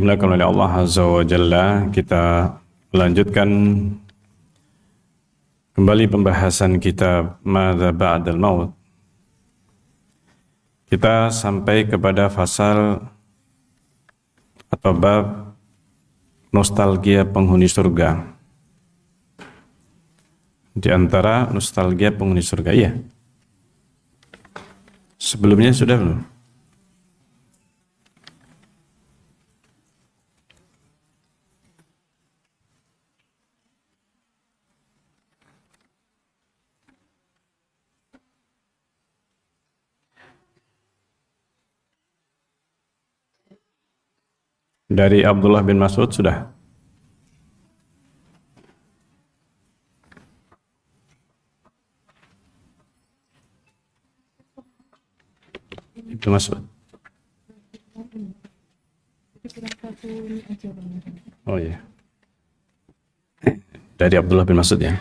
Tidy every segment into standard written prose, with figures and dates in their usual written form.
Dimuliakan oleh Allah Azza wa Jalla, kita melanjutkan kembali pembahasan kitab Madza Ba'dal Maut. Kita sampai kepada fasal atau bab nostalgia penghuni surga. Di antara nostalgia penghuni surga, ya. Sebelumnya sudah belum? Dari Abdullah bin Mas'ud sudah? Ibnu Mas'ud. Oh ya. Dari Abdullah bin Mas'ud, ya.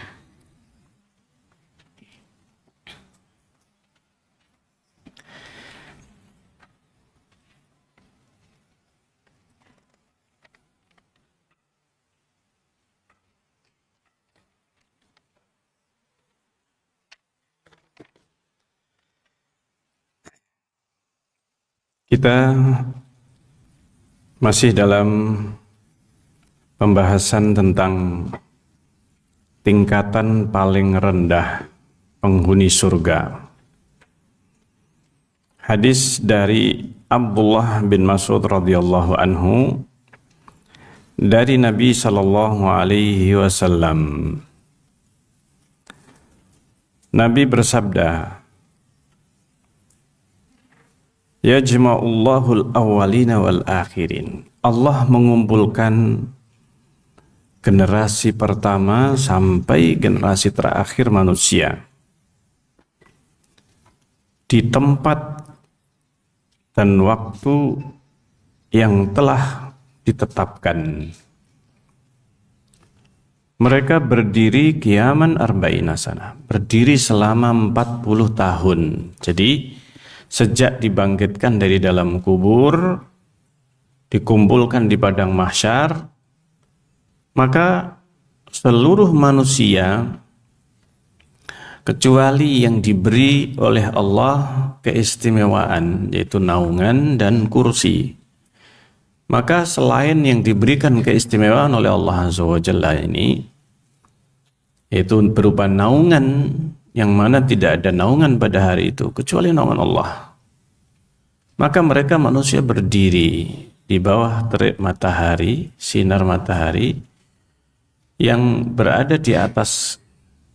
Kita masih dalam pembahasan tentang tingkatan paling rendah penghuni surga. Hadis dari Abdullah bin Mas'ud radhiyallahu anhu dari Nabi sallallahu alaihi wasallam. Nabi bersabda, Yajma'ullahul awwalina wal akhirin. Allah mengumpulkan generasi pertama sampai generasi terakhir manusia di tempat dan waktu yang telah ditetapkan. Mereka berdiri qiyaman arba'ina sanah, berdiri selama 40 tahun. Jadi sejak dibangkitkan dari dalam kubur, dikumpulkan di padang mahsyar, maka seluruh manusia kecuali yang diberi oleh Allah keistimewaan, yaitu naungan dan kursi. Maka selain yang diberikan keistimewaan oleh Allah Azza wa Jalla ini, yaitu berupa naungan, yang mana tidak ada naungan pada hari itu kecuali naungan Allah, maka mereka manusia berdiri di bawah terik matahari, sinar matahari yang berada di atas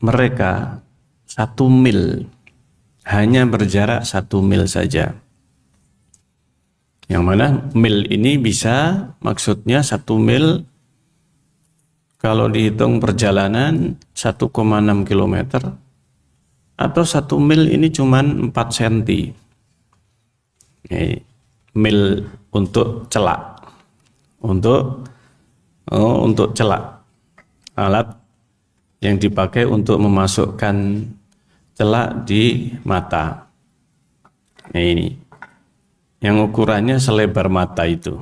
mereka 1 mil, hanya berjarak 1 mil saja. Yang mana mil ini bisa, maksudnya 1 mil kalau dihitung perjalanan 1,6 kilometer, atau 1 mil ini cuman 4 cm. Mil untuk celak. Untuk celak. Alat yang dipakai untuk memasukkan celak di mata. Ini. Yang ukurannya selebar mata itu.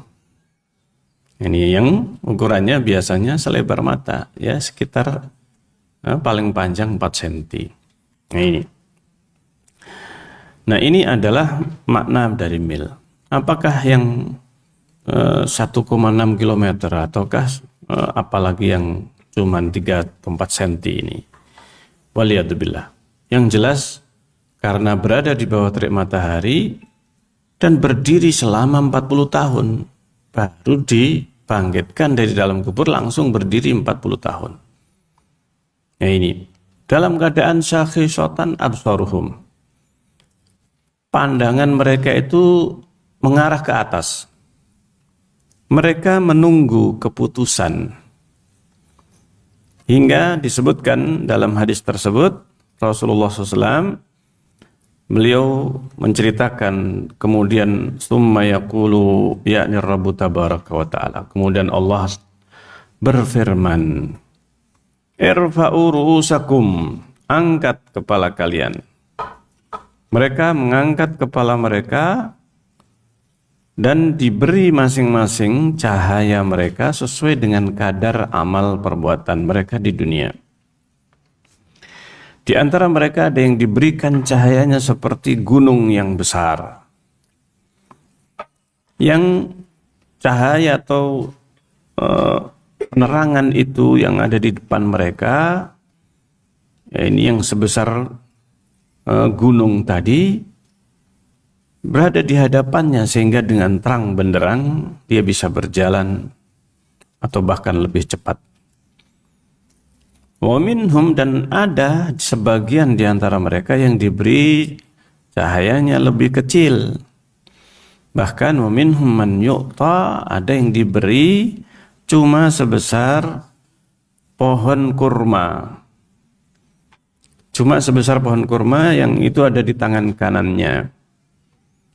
Ini yang ukurannya biasanya selebar mata. Ya sekitar paling panjang 4 cm. Nah ini adalah makna dari mil. Apakah yang 1,6 km ataukah apalagi yang cuma 3-4 cm ini? Waliyadzubillah. Yang jelas karena berada di bawah terik matahari dan berdiri selama 40 tahun, baru dibangkitkan dari dalam kubur langsung berdiri 40 tahun. Nah ini dalam keadaan syakhisatan absaruhum, pandangan mereka itu mengarah ke atas. Mereka menunggu keputusan. Hingga disebutkan dalam hadis tersebut, Rasulullah SAW, beliau menceritakan kemudian summa yaqulu ya'ni Rabbu tabaraka wa ta'ala. Kemudian Allah berfirman, Irfa'u ru'usakum, angkat kepala kalian. Mereka mengangkat kepala mereka dan diberi masing-masing cahaya mereka sesuai dengan kadar amal perbuatan mereka di dunia. Di antara mereka ada yang diberikan cahayanya seperti gunung yang besar, yang cahaya atau penerangan itu yang ada di depan mereka, ini yang sebesar gunung tadi, berada di hadapannya sehingga dengan terang benderang dia bisa berjalan atau bahkan lebih cepat. Wa minhum, dan ada sebagian di antara mereka yang diberi cahayanya lebih kecil. Bahkan wa minhum man yu'ta, ada yang diberi cuma sebesar pohon kurma. Cuma sebesar pohon kurma yang itu ada di tangan kanannya.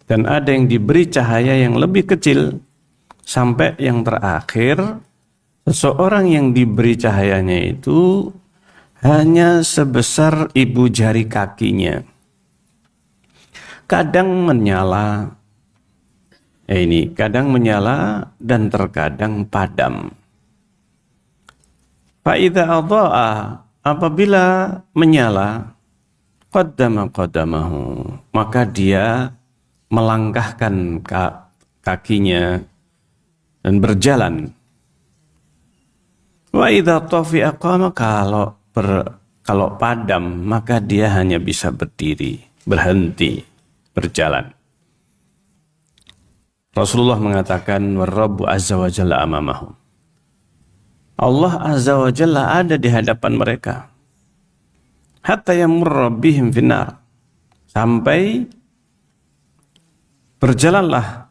Dan ada yang diberi cahaya yang lebih kecil. Sampai yang terakhir, seseorang yang diberi cahayanya itu hanya sebesar ibu jari kakinya. Kadang menyala, kadang menyala dan terkadang padam. Fa'idha adha'a, apabila menyala, qaddama qadamahu, maka dia melangkahkan kakinya dan berjalan. Wa idza tafi'a qama, kalau padam maka dia hanya bisa berdiri, berhenti, berjalan. Rasulullah mengatakan warabbu azza wa jalla amamahum. Allah azza wa jalla ada di hadapan mereka. Hatta yamurra bihim finnar, sampai berjalanlah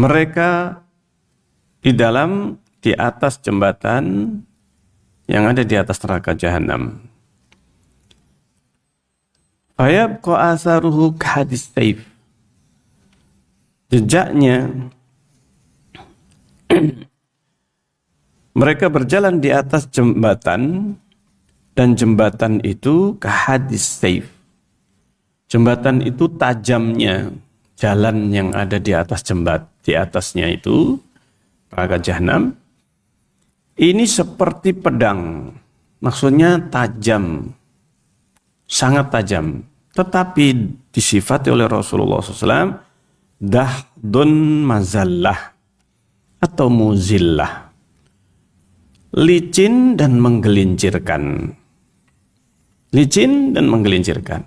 mereka di atas jembatan yang ada di atas neraka jahanam. Fayabqa atharuhu kahadis sayf, jejaknya mereka berjalan di atas jembatan, dan jembatan itu kahadis sayf, jembatan itu tajamnya jalan yang ada di atas di atasnya itu neraka jahanam. Ini seperti pedang, maksudnya tajam, sangat tajam. Tetapi disifati oleh Rasulullah SAW dahdun mazallah atau muzillah, licin dan menggelincirkan. Licin dan menggelincirkan.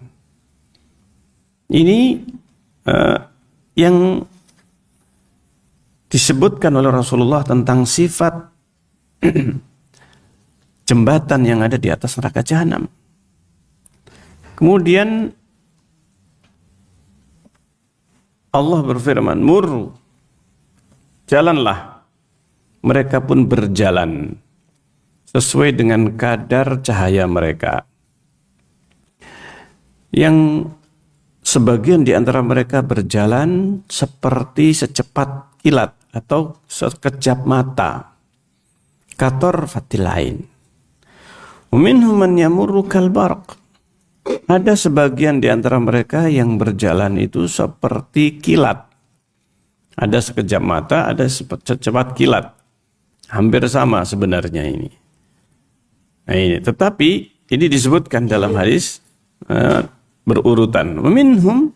Ini yang disebutkan oleh Rasulullah tentang sifat jembatan yang ada di atas neraka jahanam. Kemudian Allah berfirman, murru, jalanlah. Mereka pun berjalan sesuai dengan kadar cahaya mereka. Yang sebagian di antara mereka berjalan seperti secepat kilat atau sekejap mata. Kator fatilain. Minhum man yamurru kal barq. Ada sebagian di antara mereka yang berjalan itu seperti kilat. Ada sekejap mata, ada secepat kilat. Hampir sama sebenarnya ini. Nah ini, tetapi ini disebutkan dalam hadis berurutan. Minhum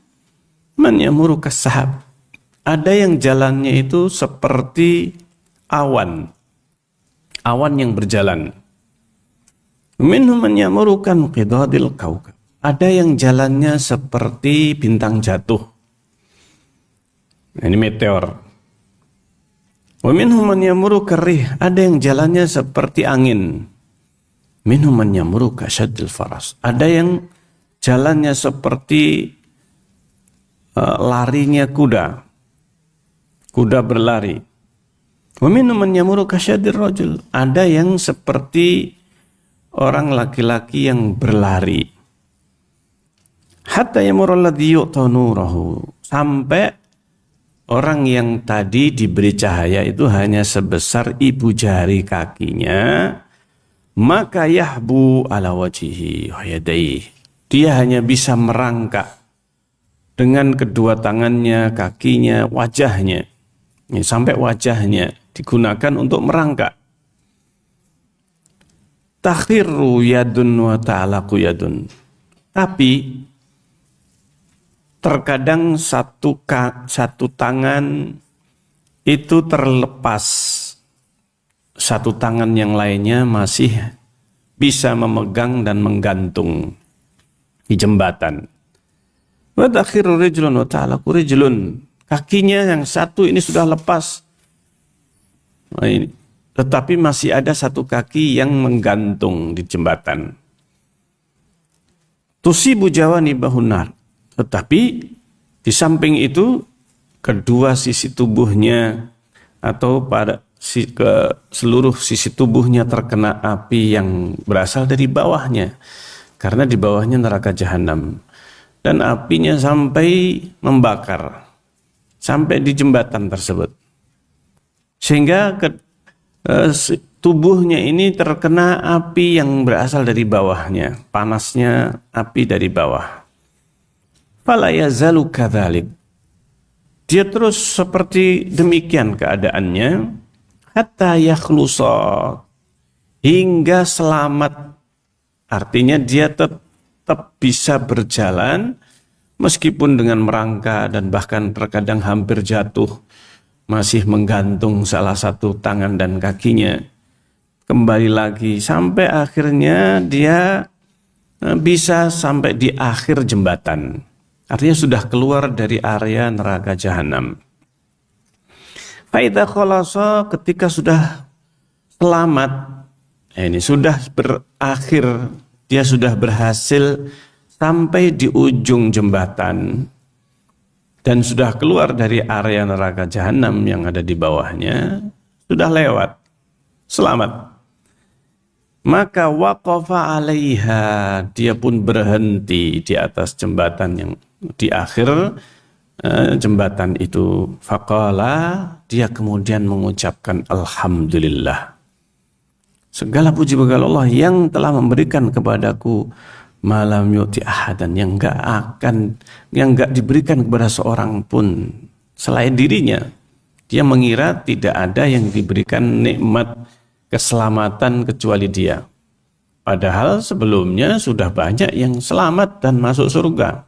man yamurru kas-sahab. Ada yang jalannya itu seperti awan. Awan yang berjalan. Minhum man yamurru kan qidadil kaukab. Ada yang jalannya seperti bintang jatuh. Nah, ini meteor. Wa minhum man yamurru karih. Ada yang jalannya seperti angin. Minhum man yamurru kasyaddil faras. Ada yang jalannya seperti larinya kuda. Kuda berlari. Wa minhum man yamurru kasyaddir rajul. Ada yang seperti orang laki-laki yang berlari. Hatta yamurra alladhi yu'ta nurahu. Sampai orang yang tadi diberi cahaya itu hanya sebesar ibu jari kakinya, maka yahbu ala wajhihi wa yadayhi. Dia hanya bisa merangkak dengan kedua tangannya, kakinya, wajahnya. Ini sampai wajahnya digunakan untuk merangkak. Takhiru yadun wa ta'alaku yadun. Tapi terkadang satu tangan itu terlepas, satu tangan yang lainnya masih bisa memegang dan menggantung di jembatan. Wa takhiru rijlun wa ta'alaku rijlun. Kakinya yang satu ini sudah lepas. Nah, ini. Tetapi masih ada satu kaki yang menggantung di jembatan. Tusibu jawani bahunar. Tetapi di samping itu kedua sisi tubuhnya atau pada seluruh sisi tubuhnya terkena api yang berasal dari bawahnya. Karena di bawahnya neraka jahanam. Dan apinya sampai membakar. Sampai di jembatan tersebut. Sehingga tubuhnya ini terkena api yang berasal dari bawahnya. Panasnya api dari bawah. Fala yazalu kadzalik. Dia terus seperti demikian keadaannya. Hatta yakhlusa. Hingga selamat. Artinya dia tetap bisa berjalan. Meskipun dengan merangkak dan bahkan terkadang hampir jatuh, masih menggantung salah satu tangan dan kakinya. Kembali lagi sampai akhirnya dia bisa sampai di akhir jembatan. Artinya sudah keluar dari area neraka jahanam. Faida khalasa, ketika sudah selamat, ini sudah berakhir, dia sudah berhasil sampai di ujung jembatan dan sudah keluar dari area neraka jahanam yang ada di bawahnya, sudah lewat, selamat. Maka waqafa alaiha, dia pun berhenti di atas jembatan yang di akhir jembatan itu. Faqala, dia kemudian mengucapkan alhamdulillah. Segala puji bagi Allah yang telah memberikan kepadaku malam yuti ahadan, yang enggak diberikan kepada seorang pun selain dirinya. Dia mengira tidak ada yang diberikan nikmat keselamatan kecuali dia. Padahal sebelumnya sudah banyak yang selamat dan masuk surga.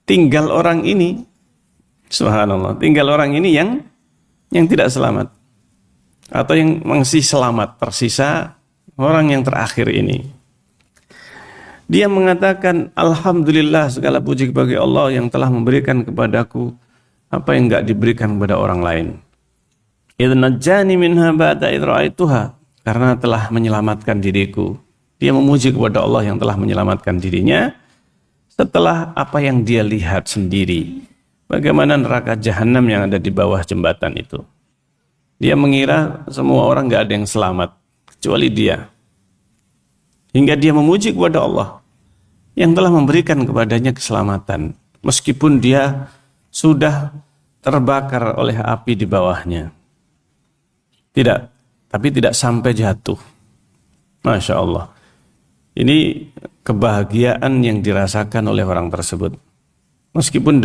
Tinggal orang ini, subhanallah, tinggal orang ini yang tidak selamat. Atau yang masih selamat, tersisa orang yang terakhir ini. Dia mengatakan, alhamdulillah, segala puji bagi Allah yang telah memberikan kepadaku apa yang enggak diberikan kepada orang lain. Idz najjani minha ba'da idz ra'aituha, karena telah menyelamatkan diriku. Dia memuji kepada Allah yang telah menyelamatkan dirinya setelah apa yang dia lihat sendiri. Bagaimana neraka jahanam yang ada di bawah jembatan itu. Dia mengira semua orang enggak ada yang selamat kecuali dia. Hingga dia memuji kepada Allah yang telah memberikan kepadanya keselamatan. Meskipun dia sudah terbakar oleh api di bawahnya. Tapi tidak sampai jatuh. Masya Allah. Ini kebahagiaan yang dirasakan oleh orang tersebut. Meskipun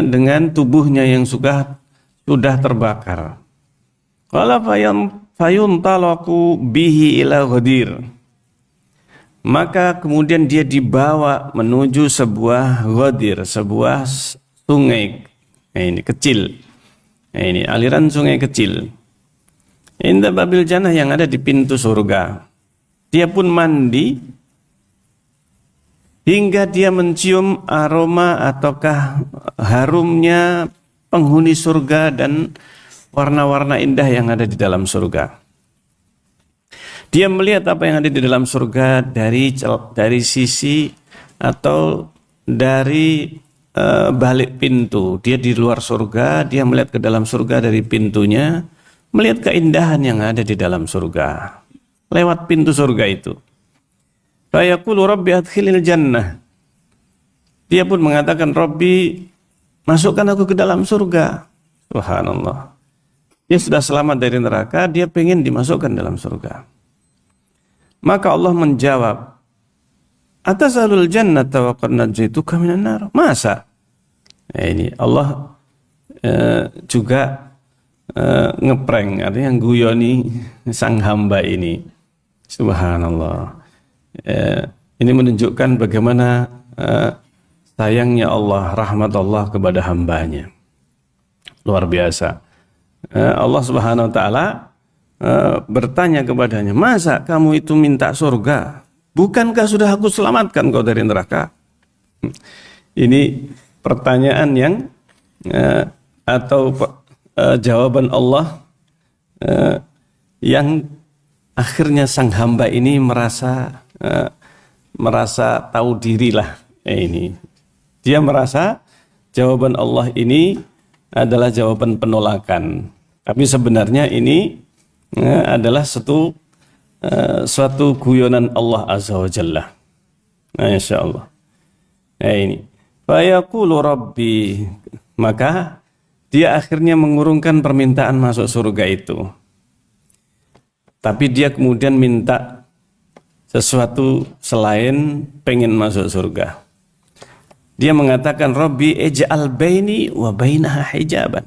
dengan tubuhnya yang sudah terbakar. Qala fayuntalaku bihi ila ghadir. Maka kemudian dia dibawa menuju sebuah ghadir, sebuah sungai. Ini kecil. Ini aliran sungai kecil. Inda babil jannah, yang ada di pintu surga. Dia pun mandi hingga dia mencium aroma ataukah harumnya penghuni surga dan warna-warna indah yang ada di dalam surga. Dia melihat apa yang ada di dalam surga dari sisi atau dari balik pintu. Dia di luar surga, dia melihat ke dalam surga dari pintunya, melihat keindahan yang ada di dalam surga. Lewat pintu surga itu. Fa yaqulu rabbi adkhilil jannah. Dia pun mengatakan, Rabbi, masukkan aku ke dalam surga. Subhanallah. Dia sudah selamat dari neraka, dia pengen dimasukkan dalam surga. Maka Allah menjawab, atasalul jannata wa qad najituka minan nar. Masa? Ini Allah juga ngeprank, artinya guyoni sang hamba ini. Subhanallah. Ini menunjukkan bagaimana sayangnya Allah, rahmat Allah kepada hambanya. Luar biasa. Allah Subhanahu wa taala bertanya kepadanya, "Masa kamu itu minta surga? Bukankah sudah aku selamatkan kau dari neraka?" Ini pertanyaan yang atau jawaban Allah yang akhirnya sang hamba ini merasa tahu dirilah. Ini dia merasa jawaban Allah ini adalah jawaban penolakan, tapi sebenarnya ini adalah suatu guyonan Allah Azza wa Jalla. Masya Allah. Ini fayaqulu rabbi, maka dia akhirnya mengurungkan permintaan masuk surga itu. Tapi dia kemudian minta sesuatu selain pengen masuk surga. Dia mengatakan, Rabbi ij'al baini wa bainaha hijaban.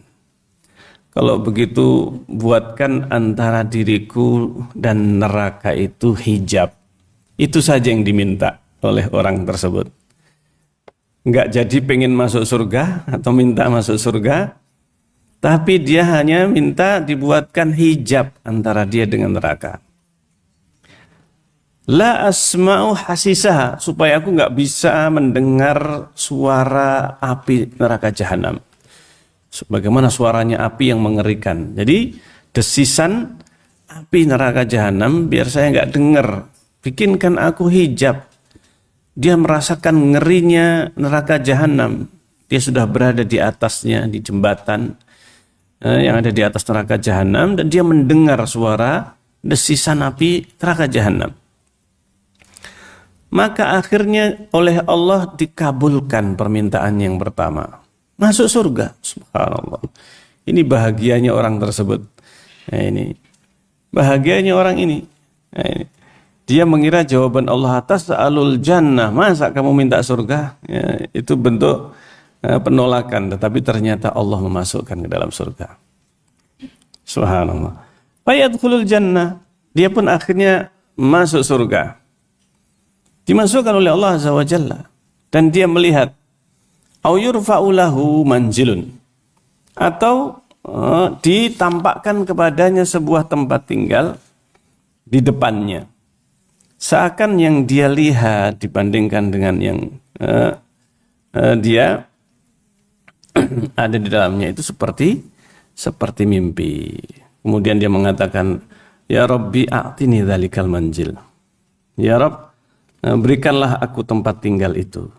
Kalau begitu, buatkan antara diriku dan neraka itu hijab. Itu saja yang diminta oleh orang tersebut. Enggak jadi pengen masuk surga atau minta masuk surga, tapi dia hanya minta dibuatkan hijab antara dia dengan neraka. La asma'u hasisah, supaya aku enggak bisa mendengar suara api neraka jahanam. Bagaimana suaranya api yang mengerikan. Jadi desisan api neraka jahanam biar saya enggak dengar. Bikinkan aku hijab. Dia merasakan ngerinya neraka jahanam. Dia sudah berada di atasnya, di jembatan yang ada di atas neraka jahanam, dan dia mendengar suara desisan api neraka jahanam. Maka akhirnya oleh Allah dikabulkan permintaan yang pertama. Masuk surga. Subhanallah. Ini bahagianya orang tersebut. Nah, ini bahagianya orang ini. Nah, ini. Dia mengira jawaban Allah atas alul jannah, masa kamu minta surga? Ya, itu bentuk penolakan, tetapi ternyata Allah memasukkan ke dalam surga. Subhanallah. Fayadkhulul jannah, dia pun akhirnya masuk surga. Dimasukkan oleh Allah Azza wa Jalla, dan dia melihat au yurfa'u lahu manzilun, atau ditampakkan kepadanya sebuah tempat tinggal di depannya. Seakan yang dia lihat dibandingkan dengan yang dia ada di dalamnya itu seperti mimpi. Kemudian dia mengatakan, Ya Rabbi a'tini dzalikal manzil. Ya Rabb, berikanlah aku tempat tinggal itu.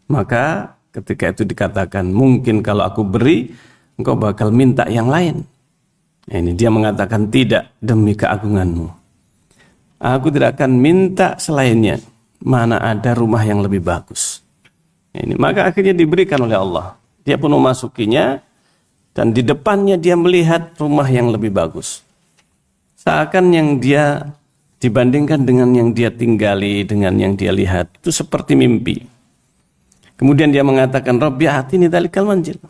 Maka ketika itu dikatakan, mungkin kalau aku beri, engkau bakal minta yang lain. Ini dia mengatakan, tidak, demi keagunganmu. Aku tidak akan minta selainnya. Mana ada rumah yang lebih bagus. Ini, maka akhirnya diberikan oleh Allah. Dia pun memasukinya, dan di depannya dia melihat rumah yang lebih bagus. Seakan yang dia dibandingkan dengan yang dia tinggali, dengan yang dia lihat, itu seperti mimpi. Kemudian dia mengatakan, Rabbi atini dzalikal manzil.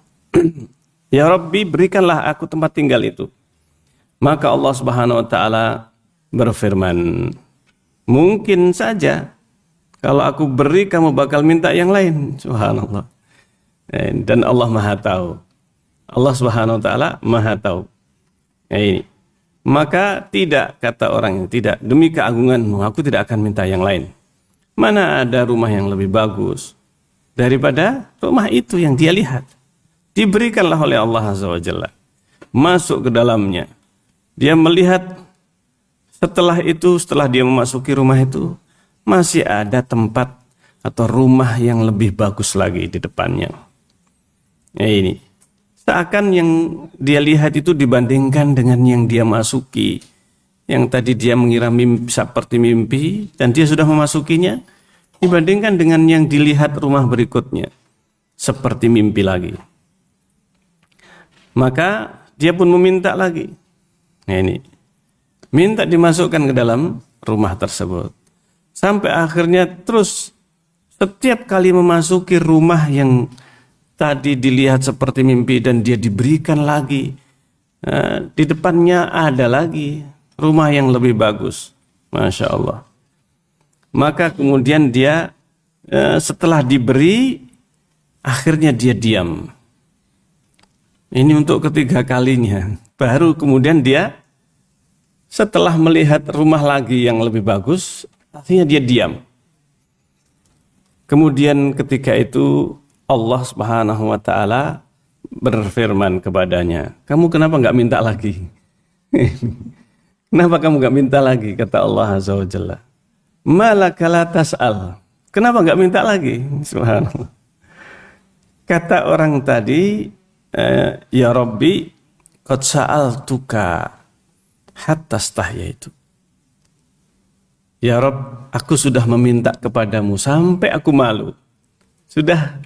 Ya Rabbi, berikanlah aku tempat tinggal itu. Maka Allah Subhanahu wa taala berfirman, mungkin saja kalau aku beri kamu bakal minta yang lain. Subhanallah. Dan Allah Maha tahu. Allah Subhanahu wa taala Maha tahu. Ini. Maka tidak, kata orang, tidak, demi keagunganmu aku tidak akan minta yang lain. Mana ada rumah yang lebih bagus daripada rumah itu yang dia lihat. Diberikanlah oleh Allah Azza wa Jalla. Masuk ke dalamnya. Dia melihat. Setelah itu, setelah dia memasuki rumah itu, masih ada tempat atau rumah yang lebih bagus lagi di depannya. Nah, ini. Seakan yang dia lihat itu dibandingkan dengan yang dia masuki. Yang tadi dia mengira mimpi, seperti mimpi, dan dia sudah memasukinya, dibandingkan dengan yang dilihat rumah berikutnya. Seperti mimpi lagi. Maka dia pun meminta lagi. Nah ini. Minta dimasukkan ke dalam rumah tersebut. Sampai akhirnya terus Setiap kali memasuki rumah yang tadi dilihat seperti mimpi dan dia diberikan lagi, di depannya ada lagi rumah yang lebih bagus. Masya Allah. Maka kemudian dia setelah diberi, akhirnya dia diam. Ini untuk ketiga kalinya. Baru kemudian dia setelah melihat rumah lagi yang lebih bagus, akhirnya dia diam. Kemudian ketika itu Allah Subhanahu wa Ta'ala berfirman kepadanya, "Kamu kenapa nggak minta lagi?" Kenapa kamu nggak minta lagi? Kata Allah Azza wa Jalla. "Malaka la tas'al." Kenapa nggak minta lagi? Subhanallah. Kata orang tadi, "Ya Rabbi, qad sa'altuka hatta stahyaitu." Ya Rabb, aku sudah meminta kepadamu sampai aku malu. Sudah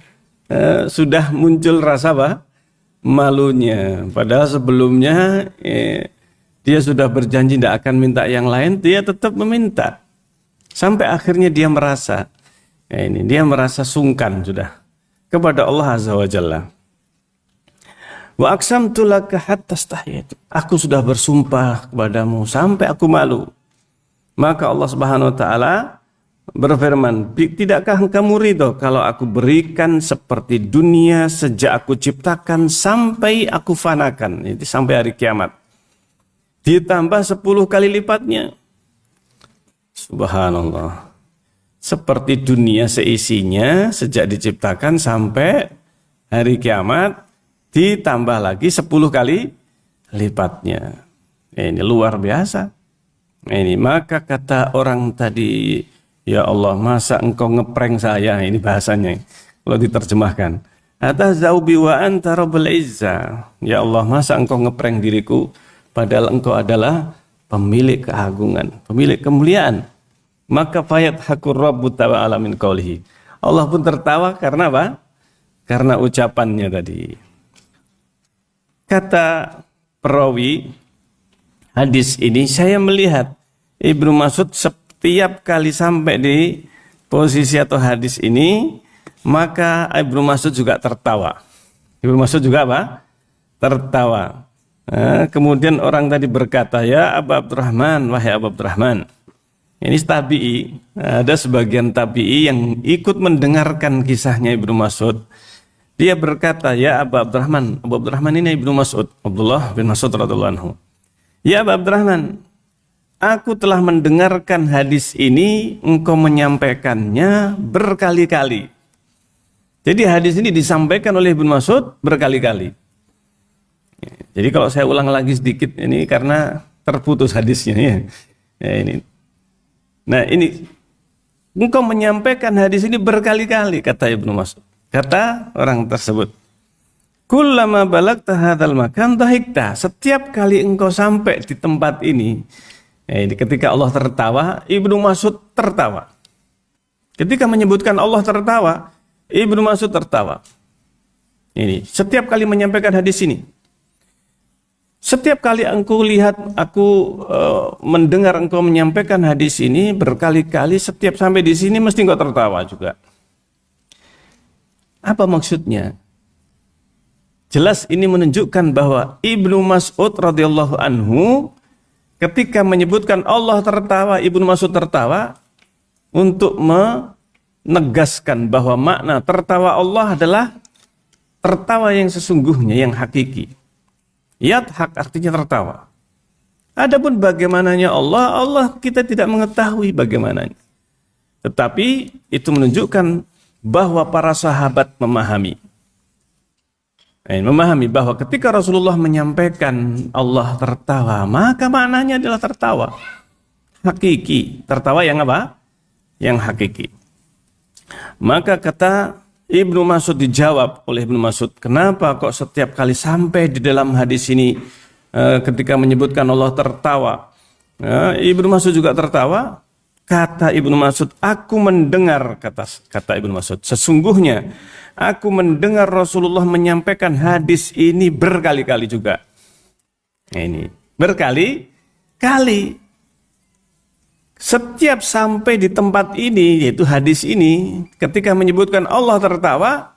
muncul rasa apa? Malunya. Padahal sebelumnya dia sudah berjanji tidak akan minta yang lain, dia tetap meminta. Sampai akhirnya dia merasa, dia merasa sungkan sudah kepada Allah Azza wa Jalla. Wa aqsamtu laka hatta stahyaitu. Aku sudah bersumpah kepadamu sampai aku malu. Maka Allah Subhanahu wa Ta'ala berfirman, "Tidakkah kamu ridho kalau aku berikan seperti dunia sejak aku ciptakan sampai aku fanakan?" Itu sampai hari kiamat. Ditambah 10 kali lipatnya. Subhanallah. Seperti dunia seisinya sejak diciptakan sampai hari kiamat, ditambah lagi 10 kali lipatnya. Ini luar biasa. Ini maka kata orang tadi, "Ya Allah, masa engkau ngeprank saya?" Ini bahasanya kalau diterjemahkan. "Atazaubi wa anta rabbul izza." Ya Allah, masa engkau ngeprank diriku padahal engkau adalah pemilik keagungan, pemilik kemuliaan. Maka fayat hakur rabbu ta'ala min qawlihi. Allah pun tertawa karena apa? Karena ucapannya tadi. Kata perawi hadis ini, saya melihat Ibnu Mas'ud setiap kali sampai di posisi atau hadis ini, maka Ibnu Mas'ud juga tertawa. Ibnu Mas'ud juga apa? Tertawa. Kemudian orang tadi berkata, "Ya Abu Abdurrahman, wahai Abu Abdurrahman." Ini tabi'i. Ada sebagian tabi'i yang ikut mendengarkan kisahnya Ibnu Mas'ud. Dia berkata, "Ya Abu Abdurrahman." Abu Abdurrahman ini Ibnu Mas'ud, Abdullah bin Mas'ud radhiyallahu anhu. "Ya Abu Abdurrahman, aku telah mendengarkan hadis ini, engkau menyampaikannya berkali-kali." Jadi hadis ini disampaikan oleh Ibnu Mas'ud berkali-kali. Jadi kalau saya ulang lagi sedikit ini karena terputus hadisnya ya. Ini. Nah ini, engkau menyampaikan hadis ini berkali-kali, kata Ibnu Mas'ud. Kata orang tersebut, "Kullama balagta hadzal makan dhahikta." Setiap kali engkau sampai di tempat ini, ketika Allah tertawa, Ibnu Mas'ud tertawa. Ketika menyebutkan Allah tertawa, Ibnu Mas'ud tertawa. Ini setiap kali menyampaikan hadis ini. Setiap kali aku lihat, mendengar engkau menyampaikan hadis ini berkali-kali, setiap sampai di sini mesti engkau tertawa juga. Apa maksudnya? Jelas ini menunjukkan bahwa Ibnu Mas'ud radhiyallahu anhu ketika menyebutkan Allah tertawa, Ibnu Mas'ud tertawa untuk menegaskan bahwa makna tertawa Allah adalah tertawa yang sesungguhnya, yang hakiki. Yadhak artinya tertawa. Adapun bagaimananya Allah kita tidak mengetahui bagaimananya. Tetapi itu menunjukkan bahwa para sahabat memahami bahwa ketika Rasulullah menyampaikan Allah tertawa, maka maknanya adalah tertawa hakiki. Tertawa yang apa? Yang hakiki. Maka kata Ibnu Mas'ud, dijawab oleh Ibnu Mas'ud, "Kenapa kok setiap kali sampai di dalam hadis ini ketika menyebutkan Allah tertawa, Ibnu Mas'ud juga tertawa?" Kata Ibnu Mas'ud, "Aku mendengar," kata Ibnu Mas'ud, "sesungguhnya aku mendengar Rasulullah menyampaikan hadis ini berkali-kali juga." Nah, ini berkali-kali. Setiap sampai di tempat ini, yaitu hadis ini, ketika menyebutkan Allah tertawa,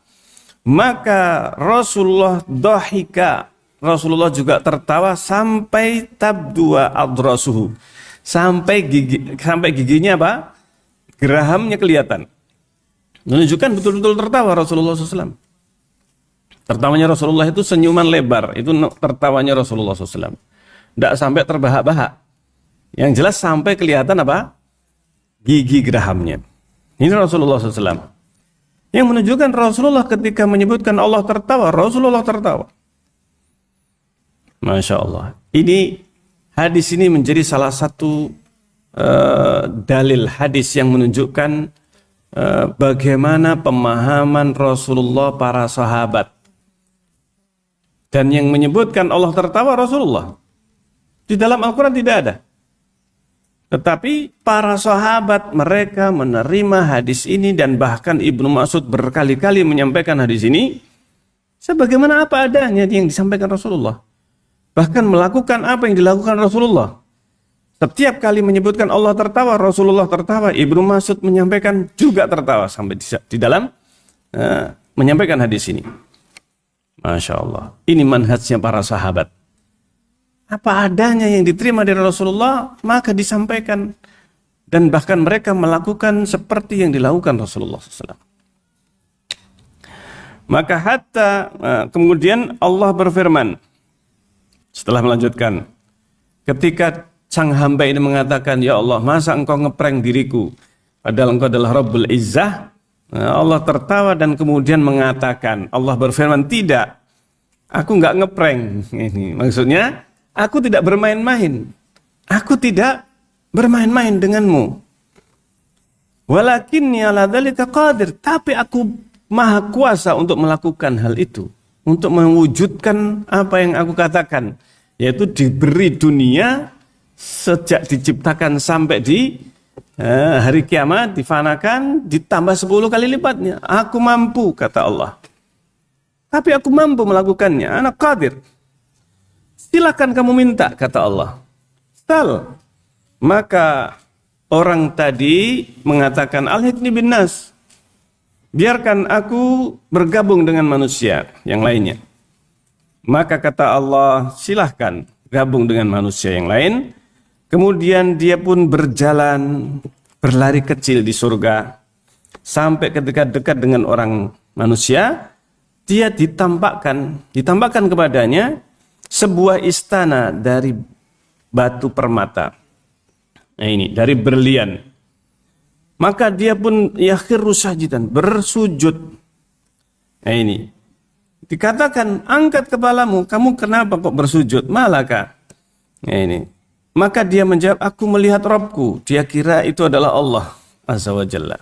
maka Rasulullah dhahika, Rasulullah juga tertawa sampai tabdua adrasuhu, sampai giginya apa? Gerahamnya kelihatan. Menunjukkan betul-betul tertawa Rasulullah SAW. Tertawanya Rasulullah itu senyuman lebar, itu tertawanya Rasulullah SAW. Tidak sampai terbahak-bahak. Yang jelas sampai kelihatan apa? Gigi gerahamnya. Ini Rasulullah SAW. Yang menunjukkan Rasulullah ketika menyebutkan Allah tertawa, Rasulullah tertawa. Masya Allah. Ini hadis ini menjadi salah satu dalil hadis yang menunjukkan bagaimana pemahaman Rasulullah para sahabat. Dan yang menyebutkan Allah tertawa Rasulullah. Di dalam Al-Quran tidak ada. Tetapi para sahabat mereka menerima hadis ini dan bahkan Ibnu Mas'ud berkali-kali menyampaikan hadis ini sebagaimana apa adanya yang disampaikan Rasulullah. Bahkan melakukan apa yang dilakukan Rasulullah. Setiap kali menyebutkan Allah tertawa, Rasulullah tertawa. Ibnu Mas'ud menyampaikan juga tertawa sampai di dalam menyampaikan hadis ini. Masya Allah. Ini manhajnya para sahabat. Apa adanya yang diterima dari Rasulullah, maka disampaikan. Dan bahkan mereka melakukan seperti yang dilakukan Rasulullah SAW. Maka hatta kemudian Allah berfirman, setelah melanjutkan, ketika sang hamba ini mengatakan, ya Allah, masa engkau ngeprank diriku, padahal engkau adalah Rabbul Izzah. Allah tertawa dan kemudian mengatakan, Allah berfirman, tidak, aku nggak ngeprank. Ini maksudnya, aku tidak bermain-main. Aku tidak bermain-main denganmu. Walakinni ala dzalika qadir, tapi aku maha kuasa untuk melakukan hal itu, untuk mewujudkan apa yang aku katakan, yaitu diberi dunia sejak diciptakan sampai di hari kiamat, difanakan, ditambah 10 kali lipatnya. Aku mampu, kata Allah. Tapi aku mampu melakukannya. Ana qadir. Silakan kamu minta, kata Allah. Sal. Maka orang tadi mengatakan, alhidni bin nas. Biarkan aku bergabung dengan manusia yang lainnya. Maka kata Allah, silahkan gabung dengan manusia yang lain. Kemudian dia pun berjalan, berlari kecil di surga. Sampai ketika dekat dengan orang manusia, dia ditampakkan kepadanya sebuah istana dari batu permata. Nah ini, dari berlian. Maka dia pun yakhiru sajidan, bersujud. Nah ini, dikatakan, angkat kepalamu, kamu kenapa kok bersujud? Malaka. Nah ini. Maka dia menjawab, aku melihat Rabbku. Dia kira itu adalah Allah Azza wa Jalla.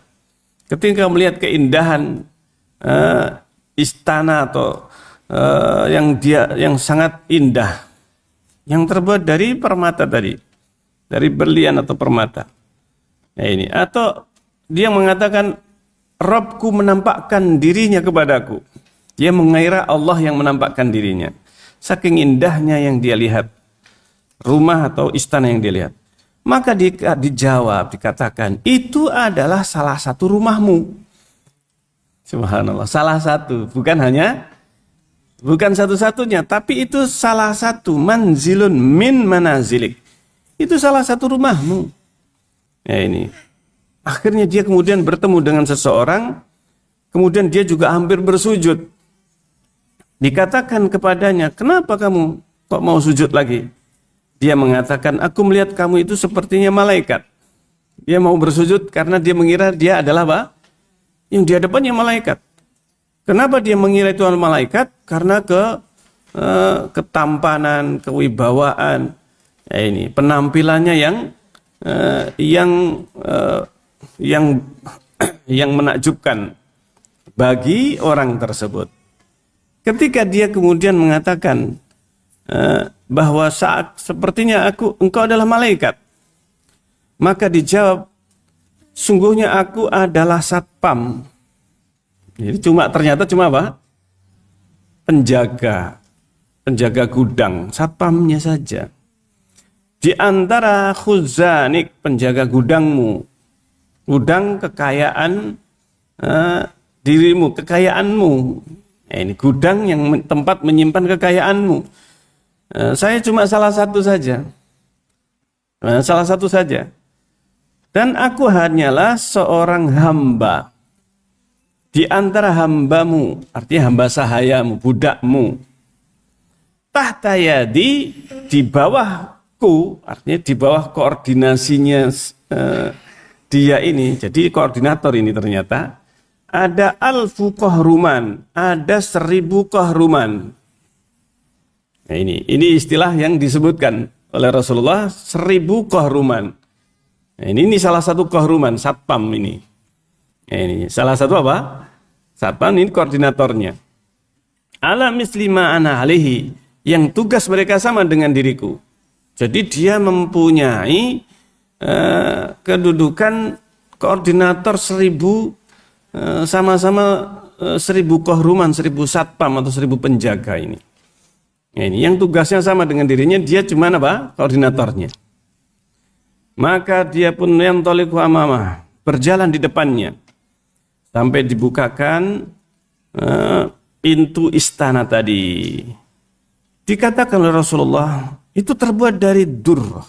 Ketika melihat keindahan istana atau yang sangat indah, yang terbuat dari permata tadi, dari berlian atau permata. Nah ini, atau dia mengatakan, Rabbku menampakkan dirinya kepadaku. Dia mengira Allah yang menampakkan dirinya. Saking indahnya yang dia lihat. Rumah atau istana yang dilihat. Maka dijawab, dikatakan, itu adalah salah satu rumahmu. Subhanallah, salah satu. Bukan satu-satunya, tapi itu salah satu. Manzilun min manazilik. Itu salah satu rumahmu. Ya ini. Akhirnya dia kemudian bertemu dengan seseorang. Kemudian dia juga hampir bersujud. Dikatakan kepadanya, kenapa kamu kok mau sujud lagi? Dia mengatakan, aku melihat kamu itu sepertinya malaikat. Dia mau bersujud karena dia mengira dia adalah apa? Yang di hadapannya malaikat. Kenapa dia mengira itu adalah malaikat? Karena ketampanan, kewibawaan. Ya ini, penampilannya yang menakjubkan bagi orang tersebut. Ketika dia kemudian mengatakan, bahwa saat sepertinya engkau adalah malaikat, maka dijawab, sungguhnya aku adalah satpam. Jadi ternyata cuma apa? Penjaga gudang, satpamnya saja. di antara khuzanik, penjaga gudangmu, gudang kekayaan dirimu, kekayaanmu. Ini gudang yang tempat menyimpan kekayaanmu. Saya cuma salah satu saja. Salah satu saja. Dan aku hanyalah seorang hamba di antara hambamu, artinya hamba sahayamu, budakmu. Tahta yadi, di bawahku, artinya di bawah koordinasinya dia ini. Jadi koordinator ini ternyata ada 1000 qahruman, ada 1000 qahruman. Nah, ini istilah yang disebutkan oleh Rasulullah, 1000 qahruman. Nah, ini salah satu qahruman, satpam ini. Nah, ini salah satu apa? Satpam ini koordinatornya. Ala mislima ana alihi, yang tugas mereka sama dengan diriku. Jadi dia mempunyai kedudukan koordinator 1000 sama-sama 1000 qahruman, 1000 satpam atau 1000 penjaga ini. Nah, ini yang tugasnya sama dengan dirinya, dia cuma apa? Koordinatornya. Maka dia pun yantaliqu amamah, berjalan di depannya sampai dibukakan pintu istana tadi. Dikatakan oleh Rasulullah, itu terbuat dari durrah,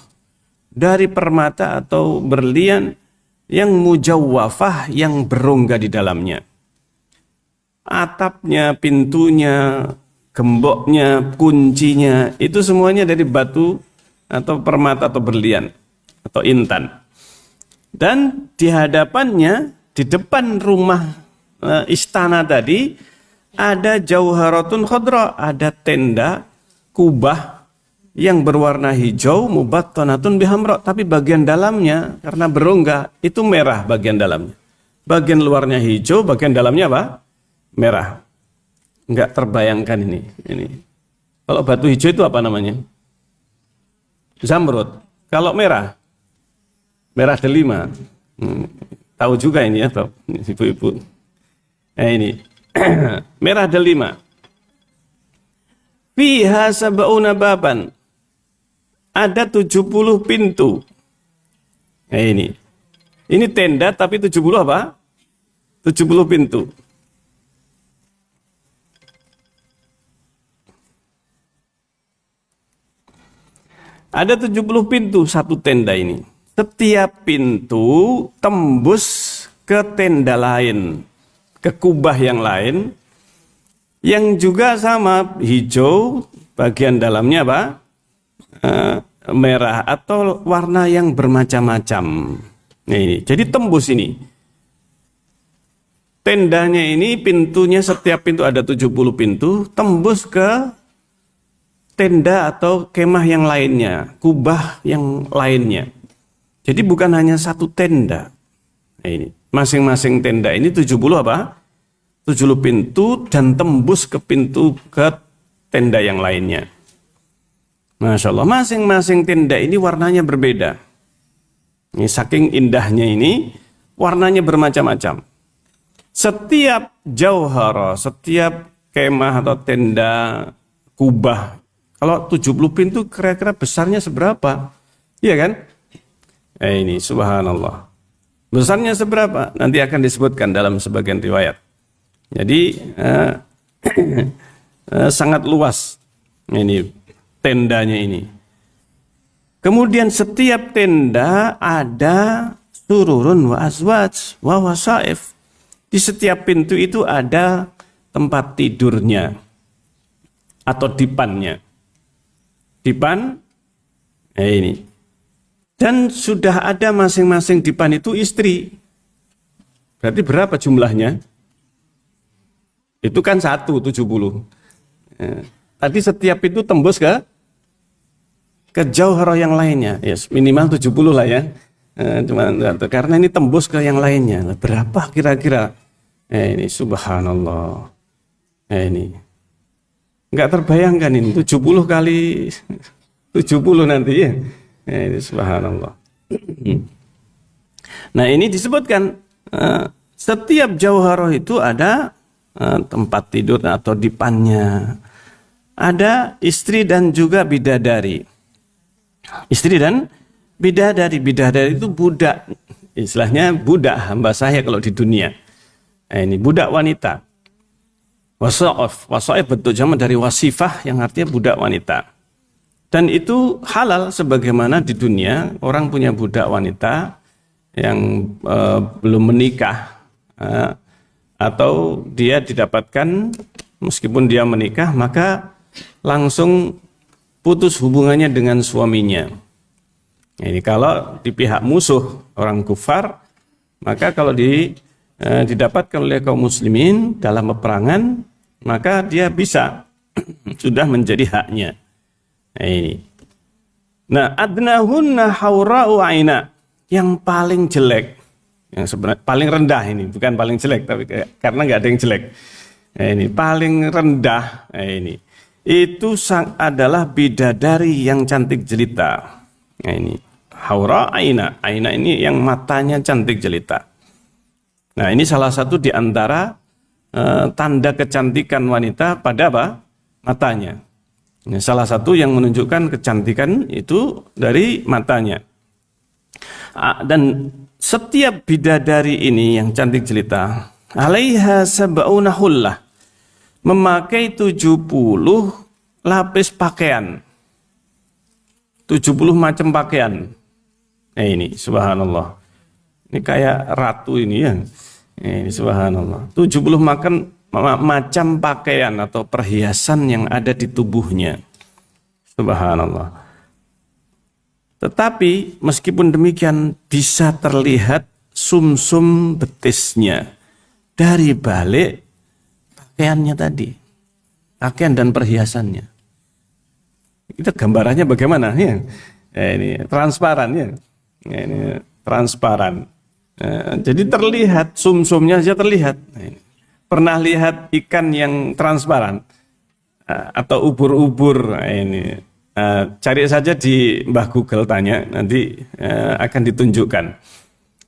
dari permata atau berlian yang mujawwafah, yang berongga di dalamnya. Atapnya, pintunya, gemboknya, kuncinya, itu semuanya dari batu atau permata atau berlian atau intan. Dan di hadapannya, di depan rumah istana tadi, ada jauharatun khadra, ada tenda kubah yang berwarna hijau, mubattanatun bihamra, tapi bagian dalamnya karena berongga itu merah bagian dalamnya. Bagian luarnya hijau, bagian dalamnya apa? Merah. Enggak terbayangkan ini. Kalau batu hijau itu apa namanya? Zamrud. Kalau merah delima. Tahu juga ini ya, ibu-ibu. Nah ini merah delima. Fiha sab'una baban. Ada 70 pintu. Nah ini tenda tapi 70 apa? 70 pintu. Ada 70 pintu satu tenda ini. Setiap pintu tembus ke tenda lain, ke kubah yang lain, yang juga sama hijau, bagian dalamnya apa? Merah atau warna yang bermacam-macam. Nah, ini. Jadi tembus ini. Tendanya ini pintunya, setiap pintu ada 70 pintu, tembus ke tenda atau kemah yang lainnya, kubah yang lainnya. Jadi bukan hanya satu tenda. Nah, ini masing-masing tenda ini 70 apa? 70 pintu dan tembus ke pintu ke tenda yang lainnya. Masya Allah, masing-masing tenda ini warnanya berbeda. Ini saking indahnya ini, warnanya bermacam-macam. Setiap jauhara, setiap kemah atau tenda kubah, kalau 70 pintu kira-kira besarnya seberapa? Iya kan? Ini subhanallah. Besarnya seberapa? Nanti akan disebutkan dalam sebagian riwayat. Jadi sangat luas ini tendanya ini. Kemudian setiap tenda ada sururun wa azwaj wa wasaif. Di setiap pintu itu ada tempat tidurnya atau dipannya. Dipan, ini. Dan sudah ada masing-masing dipan itu istri. Berarti berapa jumlahnya? Itu kan 70. Tadi setiap itu tembus ke jauhara yang lainnya. Yes, minimal 70 lah ya. Karena ini tembus ke yang lainnya. Berapa kira-kira? Ini subhanallah. Ini. Enggak terbayangkan ini 70 kali 70 nanti ya. Ini subhanallah. Nah ini disebutkan setiap jauharah itu ada tempat tidur atau dipannya, ada istri dan juga bidadari. Istri dan bidadari. Bidadari itu budak. Istilahnya budak hamba saya kalau di dunia. Nah, ini budak wanita. Wasa'af. Wasa'af bentuk jamak dari wasifah yang artinya budak wanita. Dan itu halal sebagaimana di dunia orang punya budak wanita yang belum menikah atau dia didapatkan meskipun dia menikah maka langsung putus hubungannya dengan suaminya. Ini kalau di pihak musuh orang kufar maka kalau didapatkan oleh kaum muslimin dalam peperangan maka dia bisa sudah menjadi haknya. Nah, ini. Nah, adnahunna haura'u aina, yang paling jelek, yang sebenarnya paling rendah ini, bukan paling jelek tapi karena nggak ada yang jelek. Nah, ini paling rendah. Nah, ini itu adalah bidadari yang cantik jelita. Nah, ini haura aina. Aina ini yang matanya cantik jelita. Nah, ini salah satu di antara tanda kecantikan wanita pada apa? Matanya. Ini salah satu yang menunjukkan kecantikan itu dari matanya. Dan setiap bidadari ini yang cantik jelita, alaiha sab'una hullah, memakai 70 lapis pakaian. 70 macam pakaian. Nah, ini subhanallah. Ini kayak ratu ini ya. Ini subhanallah. 70 macam pakaian atau perhiasan yang ada di tubuhnya. Subhanallah. Tetapi meskipun demikian bisa terlihat sumsum betisnya dari balik pakaiannya tadi. Pakaian dan perhiasannya. Itu gambarannya bagaimana ya? Ini transparan ya. Ini transparan. Jadi terlihat sumsumnya saja terlihat. Ini. Pernah lihat ikan yang transparan atau ubur-ubur ini? Cari saja di Mbah Google, tanya nanti akan ditunjukkan.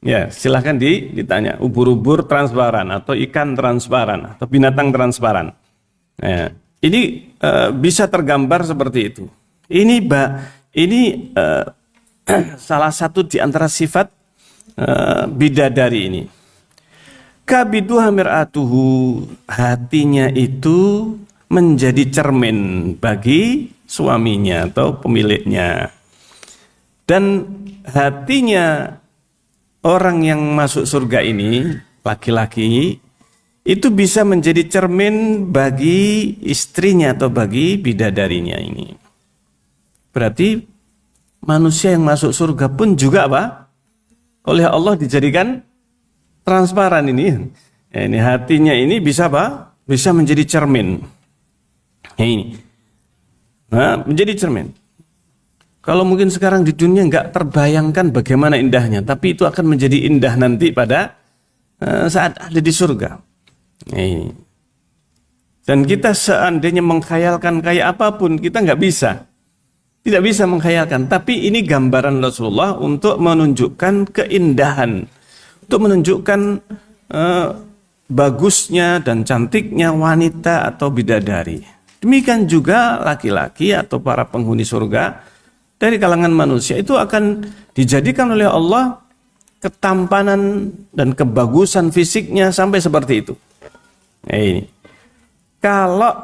Ya, silahkan ditanya ubur-ubur transparan atau ikan transparan atau binatang transparan. Ini bisa tergambar seperti itu. Ini salah satu di antara sifat bidadari ini. Kabiduha mir'atuhu, hatinya itu menjadi cermin bagi suaminya atau pemiliknya. Dan hatinya orang yang masuk surga ini, laki-laki, itu bisa menjadi cermin bagi istrinya atau bagi bidadarinya ini. Berarti manusia yang masuk surga pun juga apa? Oleh Allah dijadikan transparan ini. Ini hatinya ini bisa apa? Bisa menjadi cermin. Ini. Nah, menjadi cermin. Kalau mungkin sekarang di dunia nggak terbayangkan bagaimana indahnya, tapi itu akan menjadi indah nanti pada saat ada di surga. Ini. Dan kita seandainya mengkhayalkan kayak apapun, kita nggak bisa. Tidak bisa mengkhayalkan. Tapi ini gambaran Rasulullah untuk menunjukkan keindahan, untuk menunjukkan bagusnya dan cantiknya wanita atau bidadari. Demikian juga laki-laki atau para penghuni surga dari kalangan manusia itu akan dijadikan oleh Allah ketampanan dan kebagusan fisiknya sampai seperti itu. Nah, ini. Kalau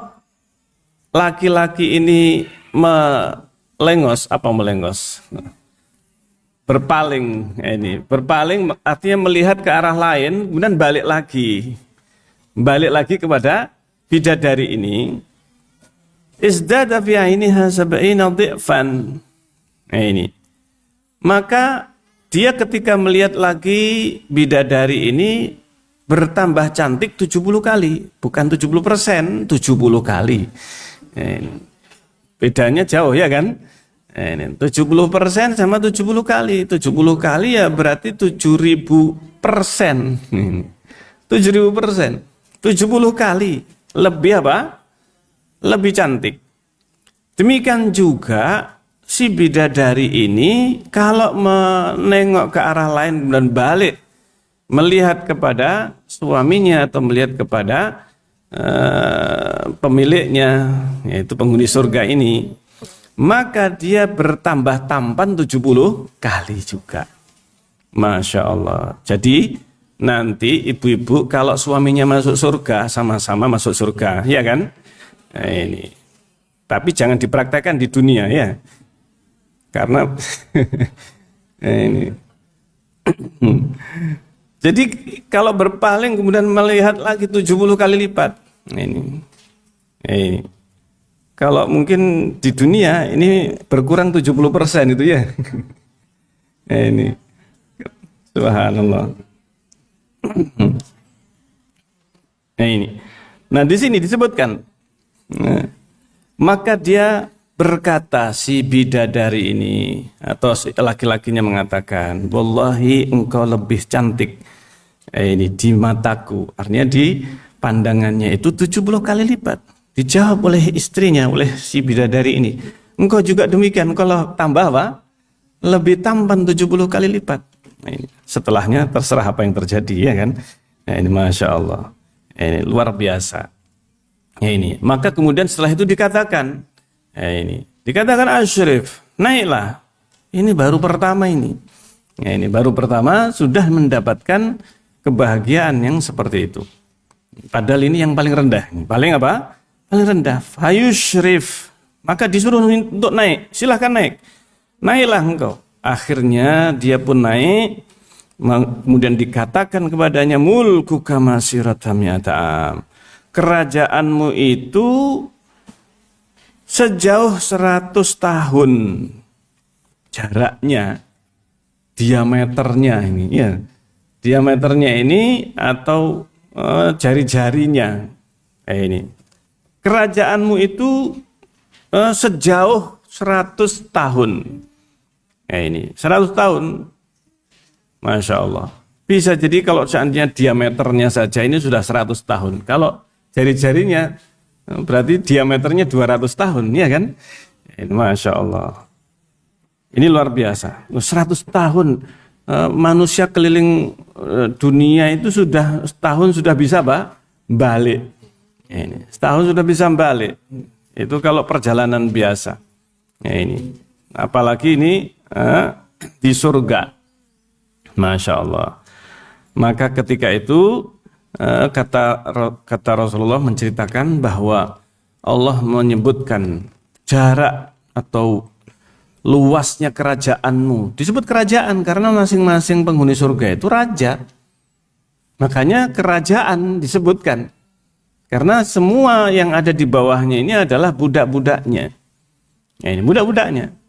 laki-laki ini melengos, berpaling, berpaling artinya melihat ke arah lain, kemudian balik lagi kepada bidadari ini. Izdada fi ainiha sab'ina dhi'fan. Nah, ini. Maka dia ketika melihat lagi bidadari ini bertambah cantik 70 kali, bukan 70%, 70 kali. Bedanya jauh ya kan? 70% sama 70 kali. 70 kali ya berarti 7.000%. 7.000%. 70 kali. Lebih apa? Lebih cantik. Demikian juga si bidadari ini kalau menengok ke arah lain dan balik melihat kepada suaminya atau melihat kepada pemiliknya, yaitu penghuni surga ini, maka dia bertambah tampan 70 kali juga. Masya Allah. Jadi nanti ibu-ibu kalau suaminya masuk surga, sama-sama masuk surga, ya kan? Nah, ini. Tapi jangan dipraktekkan di dunia ya. Karena ini. Jadi kalau berpaling kemudian melihat lagi 70 kali lipat. Ini. Kalau mungkin di dunia ini berkurang 70% itu ya. Ini. Subhanallah. Nah ini. Nah di sini disebutkan. Nah, maka dia berkata si bidadari ini atau si laki-lakinya mengatakan, wallahi engkau lebih cantik ini di mataku. Artinya di pandangannya itu 70 kali lipat. Dijawab oleh istrinya, oleh si bidadari ini. Engkau juga demikian, kalau tambah apa? Lebih tampan 70 kali lipat. Nah, ini. Setelahnya terserah apa yang terjadi ya kan. Nah, ini Masya Allah. Ini luar biasa. Ya, ini. Maka kemudian setelah itu dikatakan, ini dikatakan Asyrif, naiklah. Ini baru pertama ini. Ya, ini baru pertama sudah mendapatkan kebahagiaan yang seperti itu. Padahal ini yang paling rendah. Paling apa? Paling rendah. Fayushrif. Maka disuruh untuk naik. Silahkan naik. Naiklah engkau. Akhirnya dia pun naik, kemudian dikatakan kepadanya, mulku kama siratamiyata'am. Kerajaanmu itu sejauh 100 tahun jaraknya, diameternya ini, ya, diameternya ini atau jari-jarinya, ini. Kerajaanmu itu sejauh 100 tahun. Ini 100 tahun, Masya Allah. Bisa jadi kalau seandainya diameternya saja ini sudah 100 tahun. Kalau jari-jarinya berarti diameternya 200 tahun, ya kan? Ini Masya Allah. Ini luar biasa. 100 tahun manusia keliling dunia itu sudah setahun sudah bisa balik. Ini setahun sudah bisa balik. Itu kalau perjalanan biasa. Ini apalagi ini di surga. Masya Allah. Maka ketika itu kata Rasulullah menceritakan bahwa Allah menyebutkan jarak atau luasnya kerajaanmu. Disebut kerajaan karena masing-masing penghuni surga itu raja. Makanya kerajaan disebutkan. Karena semua yang ada di bawahnya ini adalah budak-budaknya. Ya, ini budak-budaknya.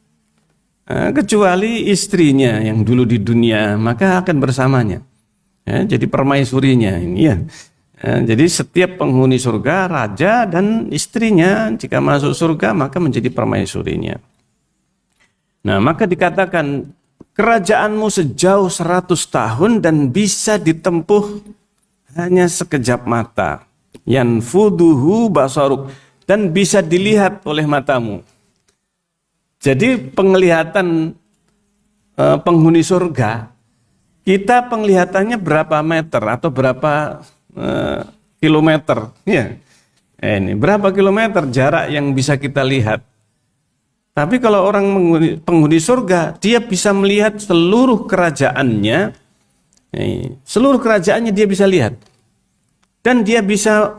Kecuali istrinya yang dulu di dunia, maka akan bersamanya. Ya, jadi permaisurinya ini ya. Jadi setiap penghuni surga, raja dan istrinya jika masuk surga maka menjadi permaisurinya. Nah, maka dikatakan kerajaanmu sejauh 100 tahun dan bisa ditempuh hanya sekejap mata. Yanfuduhu basaruk, dan bisa dilihat oleh matamu. Jadi penglihatan penghuni surga, kita penglihatannya berapa meter atau berapa kilometer, ya. Ini berapa kilometer jarak yang bisa kita lihat. Tapi kalau orang penghuni surga, dia bisa melihat seluruh kerajaannya, seluruh kerajaannya dia bisa lihat, dan dia bisa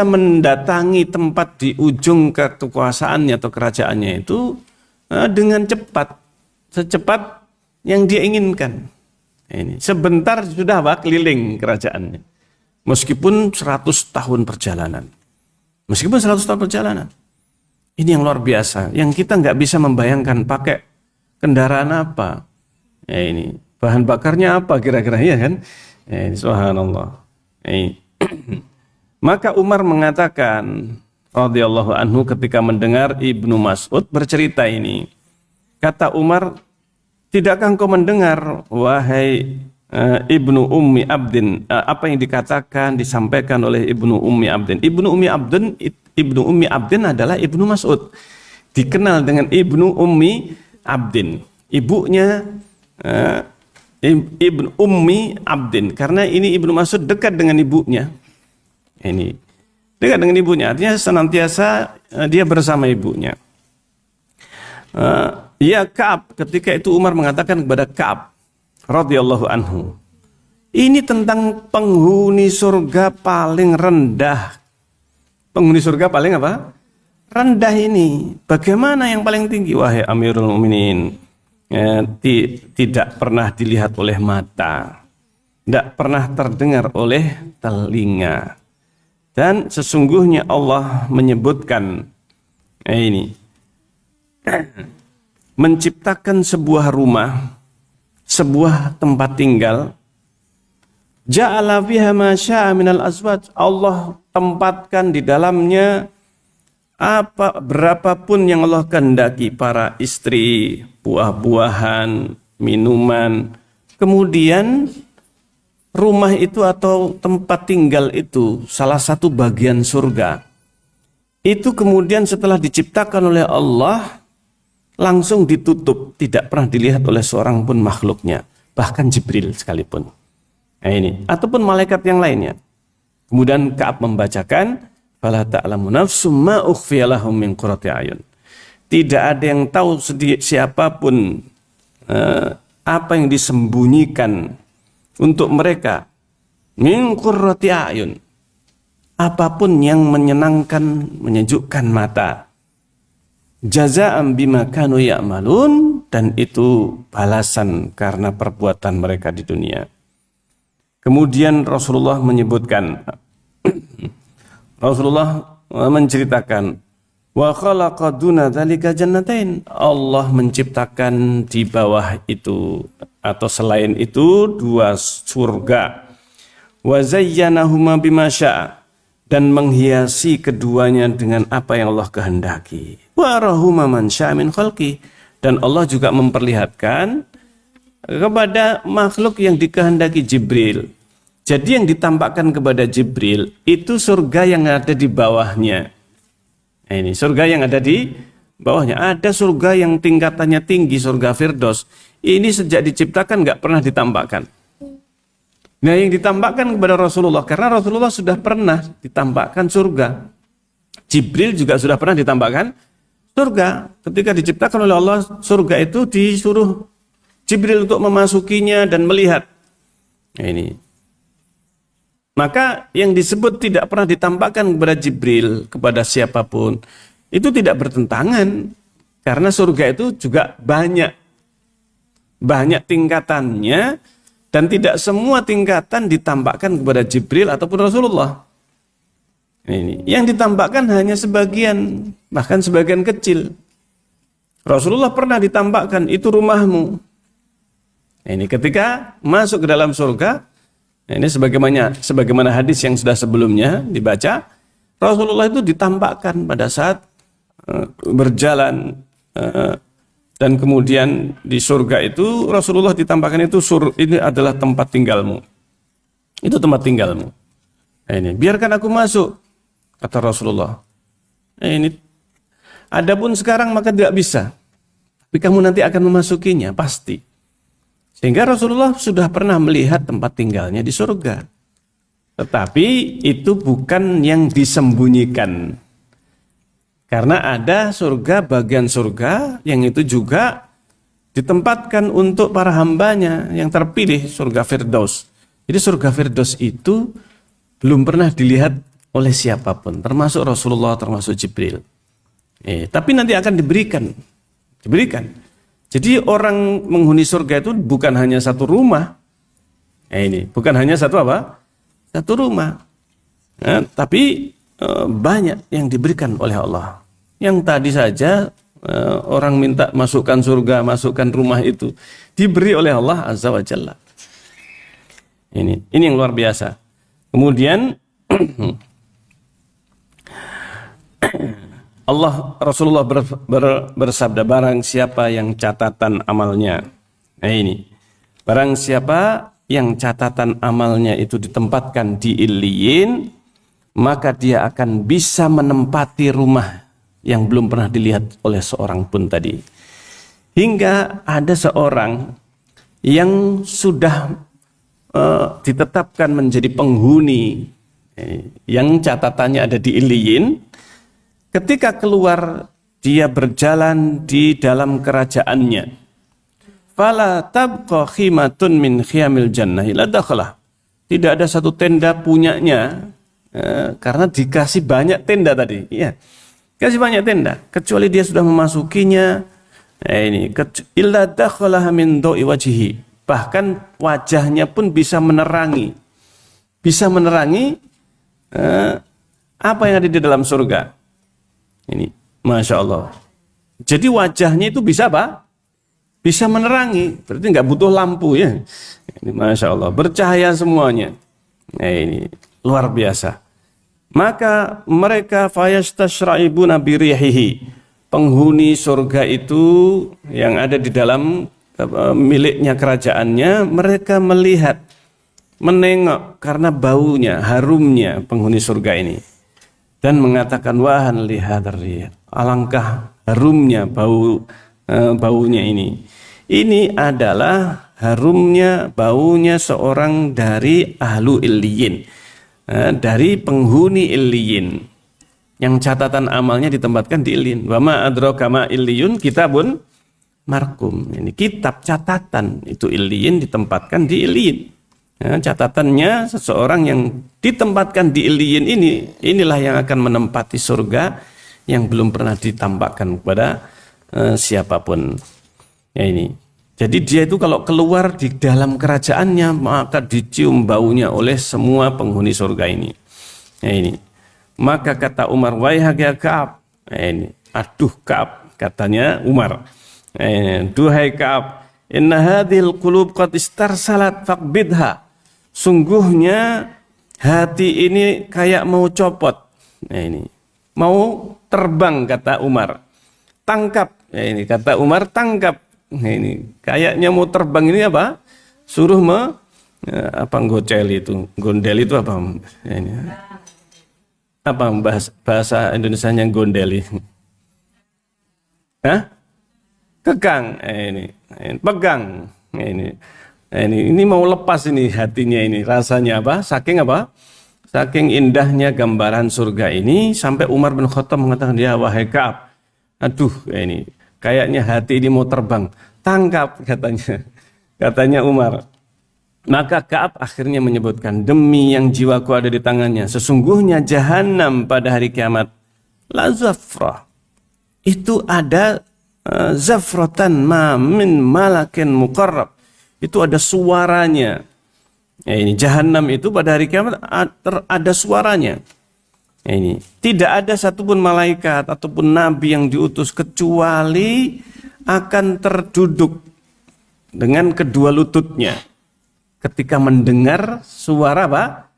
mendatangi tempat di ujung kekuasaannya atau kerajaannya itu dengan cepat, secepat yang dia inginkan. Ini sebentar sudah keliling kerajaannya. Meskipun 100 tahun perjalanan. Meskipun 100 tahun perjalanan. Ini yang luar biasa. Yang kita nggak bisa membayangkan pakai kendaraan apa. Ya ini bahan bakarnya apa kira-kira, ya kan? Ya, subhanallah. Maka Umar mengatakan radhiyallahu anhu ketika mendengar Ibnu Mas'ud bercerita ini. Kata Umar, tidakkah engkau mendengar wahai Ibnu Ummi Abdin apa yang dikatakan disampaikan oleh Ibnu Ummi Abdin? Ibnu Ummi Abdin adalah Ibnu Mas'ud. Dikenal dengan Ibnu Ummi Abdin. Ibunya Ibnu Ummi Abdin, karena ini Ibnu Mas'ud dekat dengan ibunya. Ini dekat dengan ibunya, artinya senantiasa dia bersama ibunya. Ya Ka'ab, ketika itu Umar mengatakan kepada Ka'ab radhiyallahu anhu, ini tentang penghuni surga paling rendah. Penghuni surga paling apa? Rendah ini. Bagaimana yang paling tinggi? Wahai Amirul Mukminin, tidak pernah dilihat oleh mata, tidak pernah terdengar oleh telinga. Dan sesungguhnya Allah menyebutkan ini, menciptakan sebuah rumah, sebuah tempat tinggal. Ja'ala fiha ma syaa minal azwaj. Allah tempatkan di dalamnya berapapun yang Allah kehendaki, para istri, buah-buahan, minuman. Kemudian rumah itu atau tempat tinggal itu salah satu bagian surga. Itu kemudian setelah diciptakan oleh Allah langsung ditutup, tidak pernah dilihat oleh seorang pun makhluknya, bahkan Jibril sekalipun. Nah ini, ataupun malaikat yang lainnya. Kemudian Ka'ab membacakan, fala ta'lamu nafsum ma ukhfiya lahum min qurrati ayun. Tidak ada yang tahu siapapun apa yang disembunyikan untuk mereka min qurrati ayun. Apapun yang menyenangkan, menyejukkan mata. Jazaa'an bima kanu ya'malun, dan itu balasan karena perbuatan mereka di dunia. Kemudian Rasulullah menyebutkan, Rasulullah menceritakan, wa khalaqa duna dzalika jannatain. Allah menciptakan di bawah itu atau selain itu dua surga. Wa zayyanahuma bima syaa, dan menghiasi keduanya dengan apa yang Allah kehendaki. Wa rahuma man syaa min khalqi, dan Allah juga memperlihatkan kepada makhluk yang dikehendaki Jibril. Jadi yang ditampakkan kepada Jibril itu surga yang ada di bawahnya. Nah, ini surga yang ada di bawahnya. Ada surga yang tingkatannya tinggi, surga Firdaus. Ini sejak diciptakan nggak pernah ditampakkan. Nah, yang ditampakkan kepada Rasulullah, karena Rasulullah sudah pernah ditampakkan surga. Jibril juga sudah pernah ditampakkan surga. Ketika diciptakan oleh Allah, surga itu disuruh Jibril untuk memasukinya dan melihat. Nah, ini. Maka yang disebut tidak pernah ditampakkan kepada Jibril, kepada siapapun, itu tidak bertentangan. Karena surga itu juga banyak tingkatannya, dan tidak semua tingkatan ditampakkan kepada Jibril ataupun Rasulullah. Ini. Yang ditampakkan hanya sebagian, bahkan sebagian kecil. Rasulullah pernah ditampakkan, itu rumahmu. Ini ketika masuk ke dalam surga, ini sebagaimana hadis yang sudah sebelumnya dibaca, Rasulullah itu ditampakkan pada saat berjalan, dan kemudian di surga itu Rasulullah ditampakkan itu ini adalah tempat tinggalmu. Itu tempat tinggalmu. Nah, ini biarkan aku masuk, kata Rasulullah. Nah, ini adapun sekarang maka tidak bisa. Tapi kamu nanti akan memasukinya pasti. Sehingga Rasulullah sudah pernah melihat tempat tinggalnya di surga. Tetapi itu bukan yang disembunyikan. Karena ada surga, bagian surga yang itu juga ditempatkan untuk para hambanya yang terpilih, surga Firdaus. Jadi surga Firdaus itu belum pernah dilihat oleh siapapun, termasuk Rasulullah, termasuk Jibril. Tapi nanti akan diberikan. Jadi orang menghuni surga itu bukan hanya satu rumah. Ini bukan hanya satu apa? Satu rumah. Tapi banyak yang diberikan oleh Allah. Yang tadi saja orang minta masukkan surga, masukkan rumah itu diberi oleh Allah Azza wa Jalla. Ini yang luar biasa. Kemudian Rasulullah bersabda, barang siapa yang catatan amalnya. Nah ini, barang siapa yang catatan amalnya itu ditempatkan di Illiyin, maka dia akan bisa menempati rumah yang belum pernah dilihat oleh seorang pun tadi. Hingga ada seorang yang sudah ditetapkan menjadi penghuni yang catatannya ada di Illiyin. Ketika keluar dia berjalan di dalam kerajaannya. Fala tabqa khimatun min khiyamil jannah illa dakhalah. Tidak ada satu tenda punyanya, karena dikasih banyak tenda tadi. Ya, kasih banyak tenda, kecuali dia sudah memasukinya. Illa dakhalah min dawi wajhihi. Bahkan wajahnya pun bisa menerangi. Bisa menerangi apa yang ada di dalam surga. Ini, Masya Allah. Jadi wajahnya itu bisa apa? Bisa menerangi. Berarti nggak butuh lampu ya. Ini, Masya Allah. Bercahaya semuanya. Ini luar biasa. Maka mereka fayastashra'ibuna birihihi. Penghuni surga itu yang ada di dalam miliknya kerajaannya, mereka melihat, menengok karena baunya, harumnya penghuni surga ini. Dan mengatakan, wahan lihadari, alangkah harumnya baunya ini. Ini adalah harumnya, baunya seorang dari ahlu illiyin, dari penghuni illiyin, yang catatan amalnya ditempatkan di illiyin. Wa ma adraka ma illiyun kitabun markum. Ini kitab catatan itu illiyin ditempatkan di illiyin. Catatannya seseorang yang ditempatkan di illiyin inilah yang akan menempati surga yang belum pernah ditampakkan kepada siapapun. Ya ini. Jadi dia itu kalau keluar di dalam kerajaannya maka dicium baunya oleh semua penghuni surga ini. Ya ini. Maka kata Umar, waihak ya Ka'ab. Ya ini. Aduh Ka'ab, katanya Umar. Duhai Ka'ab, inna hadhil qulub qad istarsalat faqbidha. Sungguhnya hati ini kayak mau copot. Nah ini, mau terbang kata Umar. Tangkap. Ya ini kata Umar, tangkap. Nah ini, kayaknya mau terbang ini apa? Suruh apa gocel itu, gondel itu apa? Ya ini. Apa bahasa Indonesianya gondeli? Hah? Kekang. Ini pegang. Ini mau lepas ini hatinya ini, rasanya apa? Saking apa? Saking indahnya gambaran surga ini sampai Umar bin Khattab mengatakan, ya wahai Ka'ab, aduh ini kayaknya hati ini mau terbang, tangkap katanya. Katanya Umar. Maka Ka'ab akhirnya menyebutkan, demi yang jiwaku ada di tangannya, sesungguhnya jahanam pada hari kiamat la zafrah. Itu ada zafratan ma min malakin muqarrab. Itu ada suaranya. Ya, ini jahanam itu pada hari kiamat ada suaranya. Ya, ini tidak ada satupun malaikat ataupun nabi yang diutus kecuali akan terduduk dengan kedua lututnya ketika mendengar suara apa?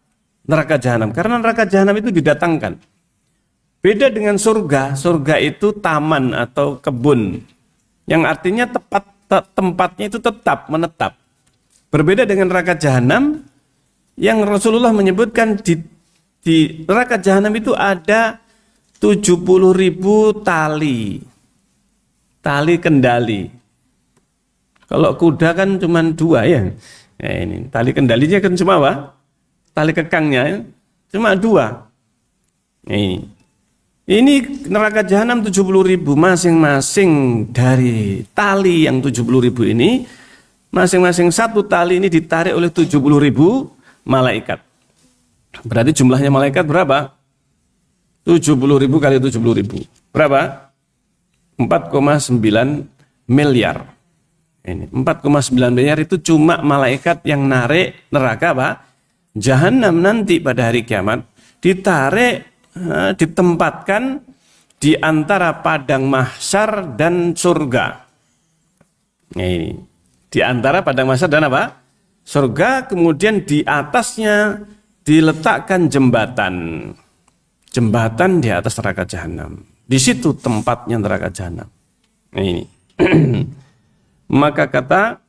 Neraka jahanam. Karena neraka jahanam itu didatangkan. Beda dengan surga. Surga itu taman atau kebun, yang artinya tempatnya itu tetap menetap. Berbeda dengan neraka jahanam yang Rasulullah menyebutkan di neraka jahanam itu ada 70.000 tali kendali. Kalau kuda kan cuma 2 ya. Ini tali kendalinya kan cuma apa? Tali kekangnya cuma 2. Ini neraka jahanam 70.000, masing-masing dari tali yang 70.000 ini, masing-masing satu tali ini ditarik oleh 70.000 malaikat. Berarti jumlahnya malaikat berapa? 70.000 kali 70.000. Berapa? 4,9 miliar. Ini 4,9 miliar itu cuma malaikat yang narik neraka apa? Jahanam nanti pada hari kiamat, ditarik, ditempatkan di antara padang mahsyar dan surga. Ini di antara padang mahsyar dan apa? Surga. Kemudian di atasnya diletakkan jembatan di atas neraka jahanam. Di situ tempatnya neraka jahanam. Ini. Maka kata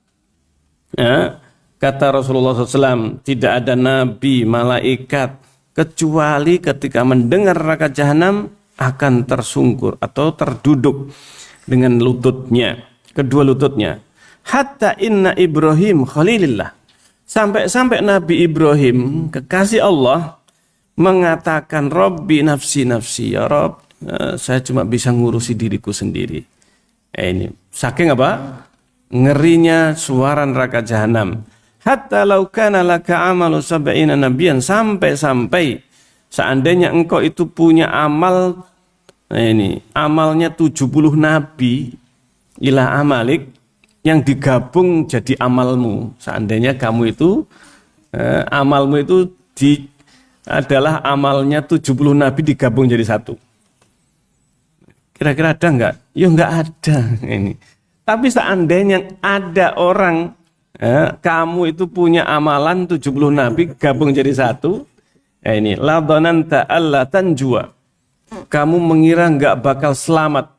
Rasulullah SAW, tidak ada nabi, malaikat, kecuali ketika mendengar neraka jahanam akan tersungkur atau terduduk dengan lututnya, kedua lututnya. Hatta inna Ibrahim khalilillah. Sampai Nabi Ibrahim, kekasih Allah, mengatakan, Rabbi nafsi nafsi, ya Rabb, saya cuma bisa ngurusi diriku sendiri. Ini saking apa? Ngerinya suara neraka jahanam. Hatta law kana laka amalu sab'ina nabiyan, sampai seandainya engkau itu punya amal, amalnya 70 nabi, ila amalik, yang digabung jadi amalmu. Seandainya kamu itu amalmu itu adalah amalnya 70 nabi digabung jadi satu. Kira-kira ada enggak? Ya enggak ada ini. Tapi seandainya ada orang, kamu itu punya amalan 70 nabi gabung jadi satu, ini la dhananta alla tanjua. Kamu mengira enggak bakal selamat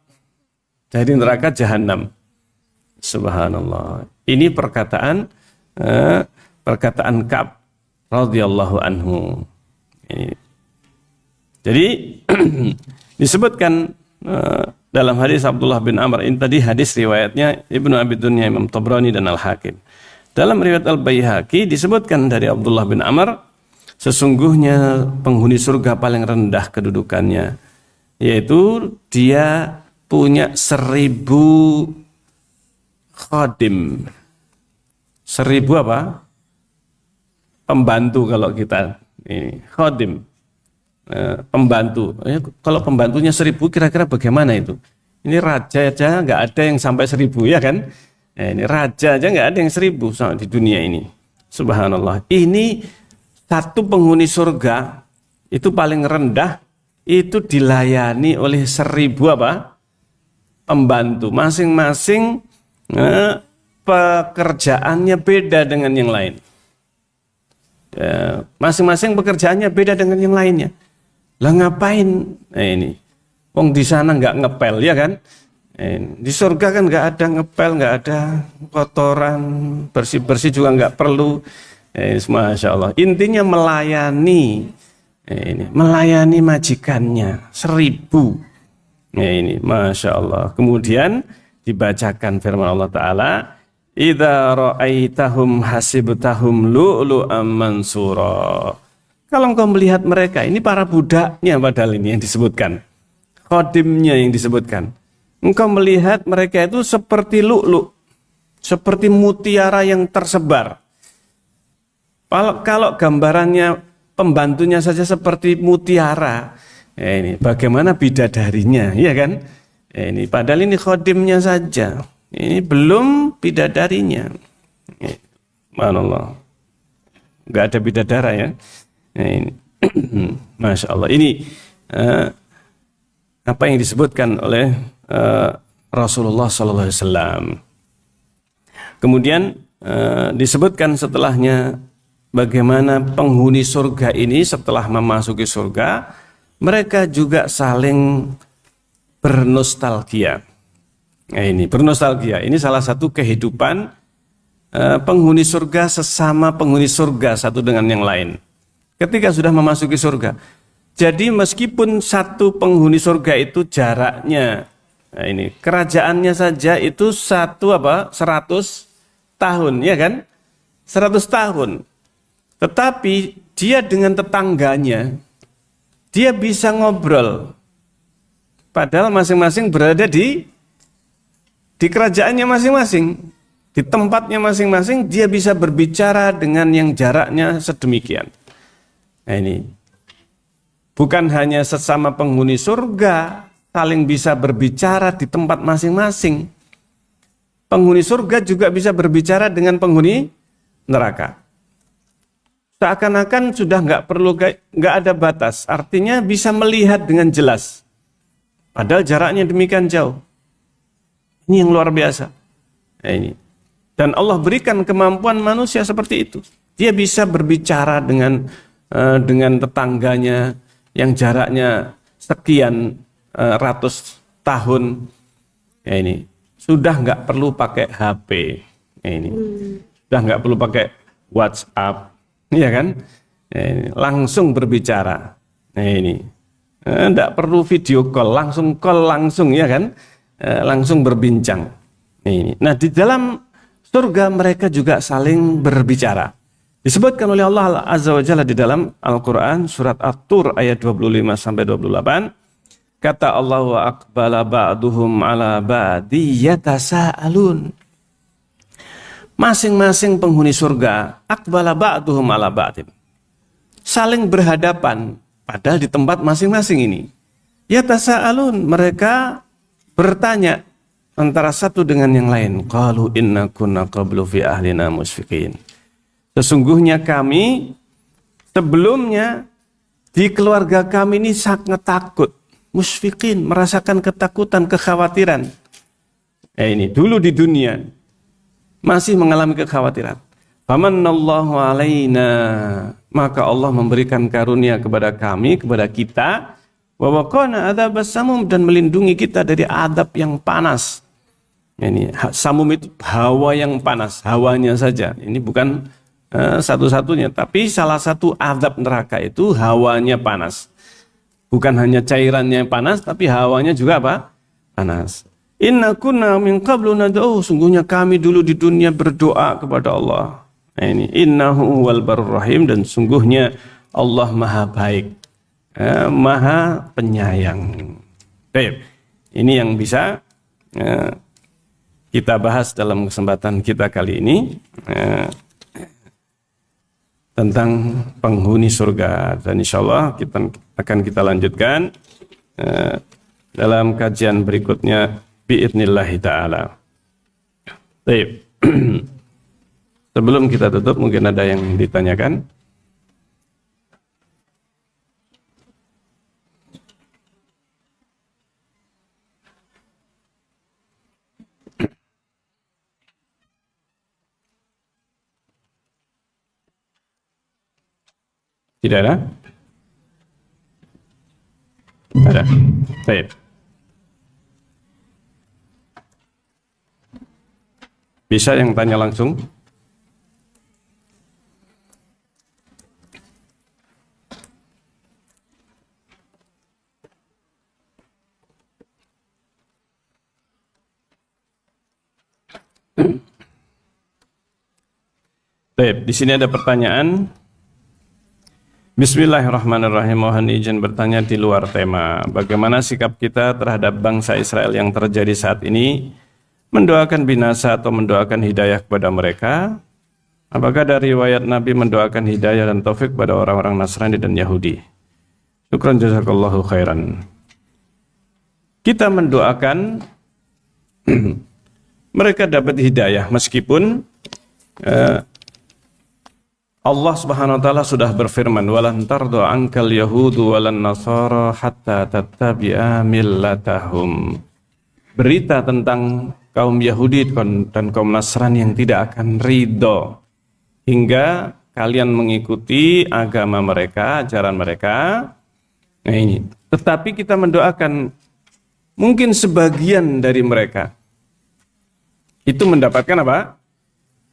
dari neraka jahanam. Subhanallah. Ini perkataan Ka'ab radhiyallahu anhu. Jadi disebutkan dalam hadis Abdullah bin Amr, ini tadi hadis riwayatnya Ibnu Abi Dunya, Imam Tabrani dan Al-Hakim. Dalam riwayat Al-Baihaqi disebutkan dari Abdullah bin Amr, sesungguhnya penghuni surga paling rendah kedudukannya, yaitu dia punya 1000 khadim. 1000 apa? Pembantu kalau kita ini khadim, pembantu. Kalau pembantunya 1000 kira-kira bagaimana itu? Ini raja aja nggak ada yang sampai 1000 ya kan? Ini raja aja nggak ada yang 1000 di dunia ini. Subhanallah. Ini satu penghuni surga itu paling rendah itu dilayani oleh 1000 apa? Pembantu. Masing-masing pekerjaannya beda dengan yang lain. Masing-masing pekerjaannya beda dengan yang lainnya. Lah ngapain? Ini, wong di sana nggak ngepel ya kan? Di surga kan nggak ada ngepel, nggak ada kotoran, bersih-bersih juga nggak perlu. Masya Allah. Intinya melayani, melayani majikannya 1000. Ini, masya Allah. Kemudian dibacakan firman Allah Taala. Idza ra'aitahum hasibtahum lu'lu'am mansura. Kalau engkau melihat mereka, ini para budaknya padahal ini yang disebutkan. Khadimnya yang disebutkan. Engkau melihat mereka itu seperti lu'lu', seperti mutiara yang tersebar. Kalau gambarannya pembantunya saja seperti mutiara, ini bagaimana bidadarinya, ya kan? Ini padahal ini khadimnya saja. Ini belum bidadarinya. Subhanallah. Enggak ada bidadara ya. Ini. Masya Allah. Ini apa yang disebutkan oleh Rasulullah Sallallahu Alaihi Wasallam. Kemudian disebutkan setelahnya bagaimana penghuni surga ini setelah memasuki surga, mereka juga saling bernostalgia. Ini bernostalgia. Ini salah satu kehidupan penghuni surga sesama penghuni surga satu dengan yang lain. Ketika sudah memasuki surga. Jadi meskipun satu penghuni surga itu jaraknya, ini kerajaannya saja itu 100 tahun, ya kan? 100 tahun. Tetapi dia dengan tetangganya, dia bisa ngobrol. Padahal masing-masing berada di kerajaannya masing-masing, di tempatnya masing-masing, dia bisa berbicara dengan yang jaraknya sedemikian. Nah ini, bukan hanya sesama penghuni surga, saling bisa berbicara di tempat masing-masing. Penghuni surga juga bisa berbicara dengan penghuni neraka. Seakan-akan sudah nggak ada batas, artinya bisa melihat dengan jelas. Padahal jaraknya demikian jauh. Ini yang luar biasa. Nah, ini. Dan Allah berikan kemampuan manusia seperti itu. Dia bisa berbicara dengan tetangganya yang jaraknya sekian ratus tahun. Nah, ini sudah nggak perlu pakai HP. Nah, ini sudah nggak perlu pakai WhatsApp, ya kan? Nah, ini. Langsung berbicara. Nah ini, nggak perlu video call, langsung, ya kan? Langsung berbincang. Nah, di dalam surga mereka juga saling berbicara. Disebutkan oleh Allah Azza wa Jalla di dalam Al-Quran surat At-Tur ayat 25 sampai 28. Kata Allah, wa aqbala ba'duhum ala ba'di yatasaalun. Masing-masing penghuni surga, aqbala ba'duhum ala ba'din, saling berhadapan, padahal di tempat masing-masing ini. Yatasaalun, mereka bertanya antara satu dengan yang lain. Qalu inna kunna qablu fi ahlina musfiqin. Sesungguhnya kami sebelumnya di keluarga kami ini sangat takut. Musfiqin, merasakan ketakutan, kekhawatiran. Ini dulu di dunia masih mengalami kekhawatiran. Famanallahu alaina, maka Allah memberikan karunia kepada kami, kepada kita, wa waqana adzabas samum, dan melindungi kita dari adab yang panas. Ini samum itu hawa yang panas, hawanya saja. Ini bukan satu-satunya, tapi salah satu adab neraka itu hawanya panas. Bukan hanya cairannya yang panas, tapi hawanya juga apa? Panas. Inna kunna min qablu nad'u, sungguhnya kami dulu di dunia berdoa kepada Allah. Nah ini, innahu wal barur rahim, dan sungguhnya Allah maha baik, maha penyayang. Baik, ini yang bisa kita bahas dalam kesempatan kita kali ini, tentang penghuni surga, dan insyaallah akan kita lanjutkan dalam kajian berikutnya biidznillah ta'ala. Baik. Sebelum kita tutup, mungkin ada yang ditanyakan. Tidak ada? Ada. Baik. Bisa yang tanya langsung? Baik, di sini ada pertanyaan. Bismillahirrahmanirrahim. Mohon izin bertanya di luar tema. Bagaimana sikap kita terhadap bangsa Israel yang terjadi saat ini? Mendoakan binasa atau mendoakan hidayah kepada mereka? Apakah dari riwayat Nabi mendoakan hidayah dan taufik pada orang-orang Nasrani dan Yahudi? Syukran jazakallahu khairan. Kita mendoakan mereka dapat hidayah meskipun Allah Subhanahu wa taala sudah berfirman, walan tardu ankal yahudu walan nasara hatta tattabi'a millatahum. Berita tentang kaum Yahudi dan kaum Nasrani yang tidak akan ridho hingga kalian mengikuti agama mereka, ajaran mereka. Nah ini, tetapi kita mendoakan mungkin sebagian dari mereka itu mendapatkan apa?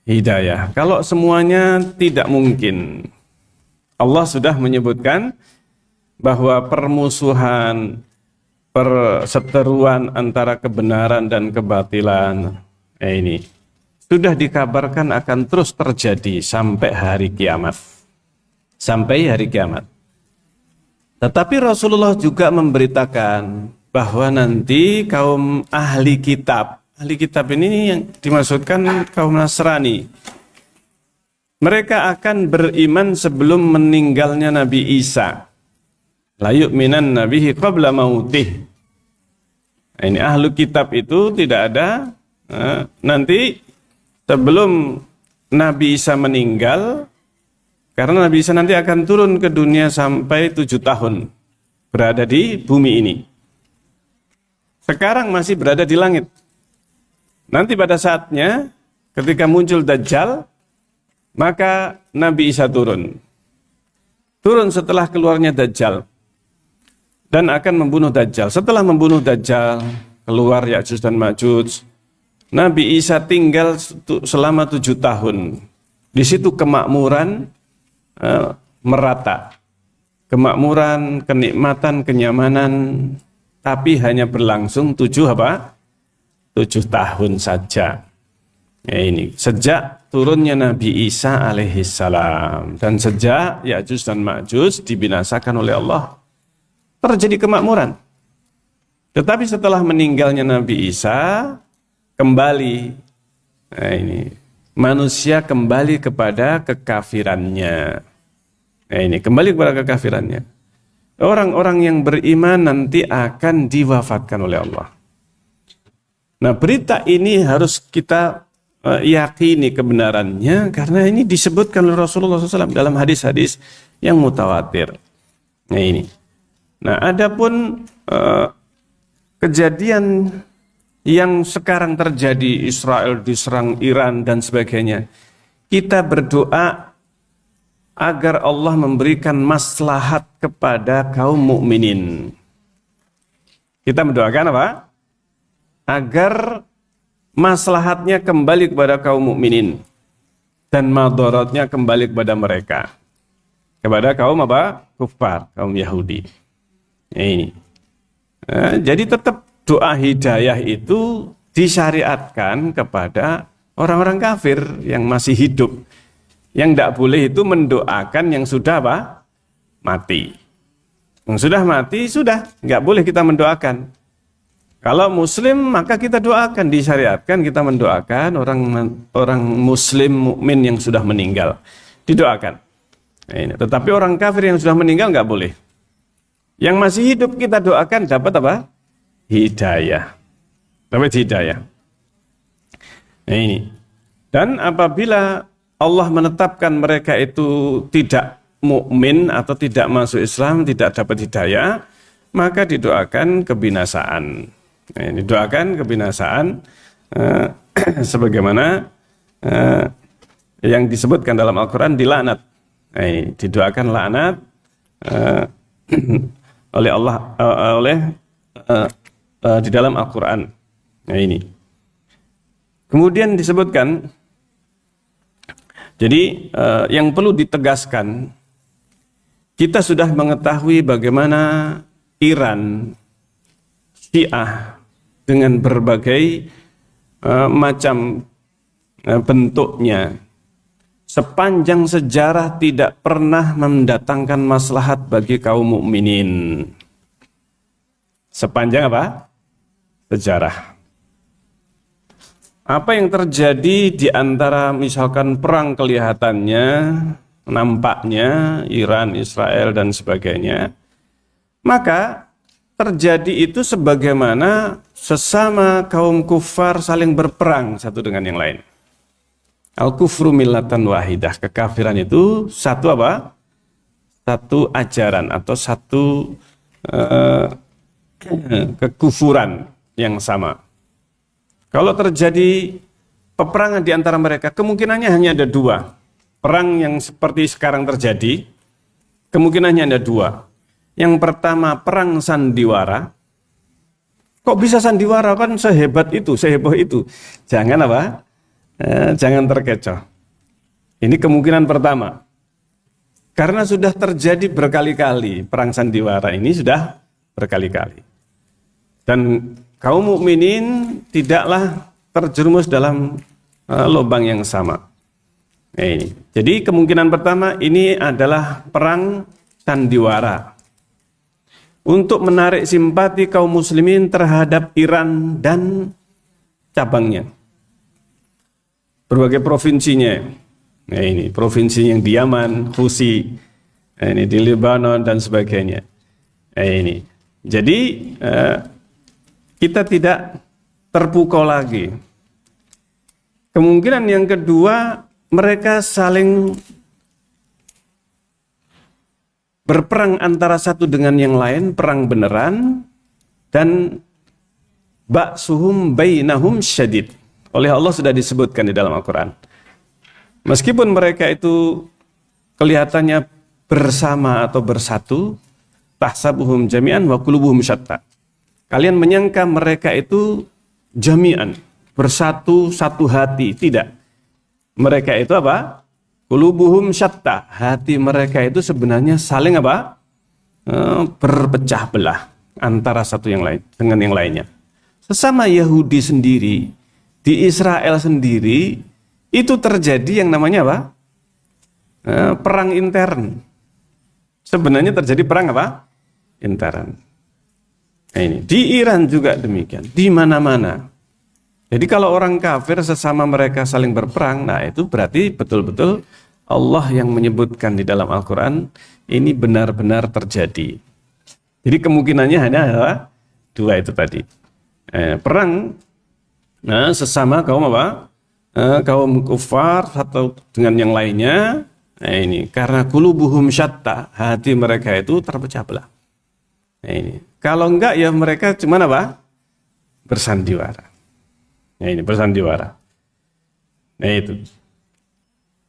Hidayah. Kalau semuanya tidak mungkin. Allah sudah menyebutkan bahwa permusuhan, perseteruan antara kebenaran dan kebatilan ini sudah dikabarkan akan terus terjadi sampai hari kiamat. Sampai hari kiamat. Tetapi Rasulullah juga memberitakan bahwa nanti kaum ahli kitab ini yang dimaksudkan kaum Nasrani. Mereka akan beriman sebelum meninggalnya Nabi Isa. La yu'minan nabihi qabla mautih. Nah, ini ahlu kitab itu tidak ada nanti sebelum Nabi Isa meninggal, karena Nabi Isa nanti akan turun ke dunia sampai 7 tahun berada di bumi ini. Sekarang masih berada di langit. Nanti pada saatnya ketika muncul Dajjal, maka Nabi Isa turun. Turun setelah keluarnya Dajjal dan akan membunuh Dajjal. Setelah membunuh Dajjal, keluar Ya'juj dan Ma'juj. Nabi Isa tinggal selama 7 tahun. Di situ kemakmuran merata. Kemakmuran, kenikmatan, kenyamanan, tapi hanya berlangsung 7 tahun saja. Ya ini, sejak turunnya Nabi Isa alaihissalam dan sejak Ya'juj dan Ma'juj dibinasakan oleh Allah, terjadi kemakmuran. Tetapi setelah meninggalnya Nabi Isa, kembali, nah ini, manusia kembali kepada kekafirannya. Nah ini, kembali kepada kekafirannya. Orang-orang yang beriman nanti akan diwafatkan oleh Allah. Nah, berita ini harus kita yakini kebenarannya, karena ini disebutkan oleh Rasulullah SAW dalam hadis-hadis yang mutawatir. Nah ini. Nah, adapun kejadian yang sekarang terjadi, Israel diserang Iran dan sebagainya, kita berdoa agar Allah memberikan maslahat kepada kaum mukminin. Kita mendoakan apa? Agar maslahatnya kembali kepada kaum mukminin dan madaratnya kembali kepada mereka, kepada kaum apa? Kufar, kaum Yahudi. Ini. Jadi tetap doa hidayah itu disyariatkan kepada orang-orang kafir yang masih hidup. Yang tidak boleh itu mendoakan yang sudah apa? Mati. Yang sudah mati, sudah. Nggak boleh kita mendoakan. Kalau muslim, maka kita doakan. Disyariatkan kita mendoakan orang muslim mukmin yang sudah meninggal. Didoakan. Nah, ini. Tetapi orang kafir yang sudah meninggal nggak boleh. Yang masih hidup kita doakan dapat apa? Hidayah. Dapat hidayah. Nah ini. Dan apabila Allah menetapkan mereka itu tidak mukmin atau tidak masuk Islam, tidak dapat hidayah, maka didoakan kebinasaan. Nah, ini doakan kebinasaan sebagaimana yang disebutkan dalam Al-Quran, dilaknat. Nah, ini didoakan laknat oleh Allah di dalam Al-Quran. Nah ini. Kemudian disebutkan, jadi yang perlu ditegaskan, kita sudah mengetahui bagaimana Iran, Syiah dengan berbagai macam bentuknya, sepanjang sejarah tidak pernah mendatangkan maslahat bagi kaum mukminin. Sepanjang apa? Sejarah. Apa yang terjadi di antara misalkan perang kelihatannya, nampaknya Iran, Israel dan sebagainya, maka terjadi itu sebagaimana sesama kaum kufar saling berperang satu dengan yang lain. Al-kufru millatan wahidah, kekafiran itu satu apa? Satu ajaran atau satu kekufuran yang sama. Kalau terjadi peperangan di antara mereka, kemungkinannya hanya ada dua. Perang yang seperti sekarang terjadi, kemungkinannya ada dua. Yang pertama, perang sandiwara. Kok bisa sandiwara? Kan sehebat itu, seheboh itu. Jangan apa? Jangan terkecoh. Ini kemungkinan pertama. Karena sudah terjadi berkali-kali, perang sandiwara ini sudah berkali-kali. Dan kaum mukminin tidaklah terjerumus dalam lubang yang sama. Nah, ini. Jadi kemungkinan pertama ini adalah perang sandiwara untuk menarik simpati kaum muslimin terhadap Iran dan cabangnya. Berbagai provinsinya. Nah, ini provinsi yang di Yaman, Husi, ini di Lebanon dan sebagainya. Nah, ini. Jadi kita tidak terpukau lagi. Kemungkinan yang kedua, mereka saling berperang antara satu dengan yang lain, perang beneran, dan ba'suhum bainahum syadid. Oleh Allah sudah disebutkan di dalam Al-Quran. Meskipun mereka itu kelihatannya bersama atau bersatu, tahsabuhum jami'an wa qulubuhum syatta. Kalian menyangka mereka itu jami'an, bersatu, satu hati. Tidak. Mereka itu apa? Qulubuhum syatta. Hati mereka itu sebenarnya saling apa? Berpecah belah antara satu yang lain dengan yang lainnya. Sesama Yahudi sendiri, di Israel sendiri, itu terjadi yang namanya apa? Perang intern. Sebenarnya terjadi perang apa? Intern. Nah, ini di Iran juga demikian, di mana-mana. Jadi kalau orang kafir sesama mereka saling berperang, nah itu berarti betul-betul Allah yang menyebutkan di dalam Al-Quran ini benar-benar terjadi. Jadi kemungkinannya hanya adalah dua itu tadi. Perang sesama kaum apa? Kaum kufar atau dengan yang lainnya. Nah ini karena qulubuhum syatta, hati mereka itu terpecah belah. Nah ini kalau enggak ya mereka cuma apa? Bersandiwara. Nah ini bersandiwara. Nah itu.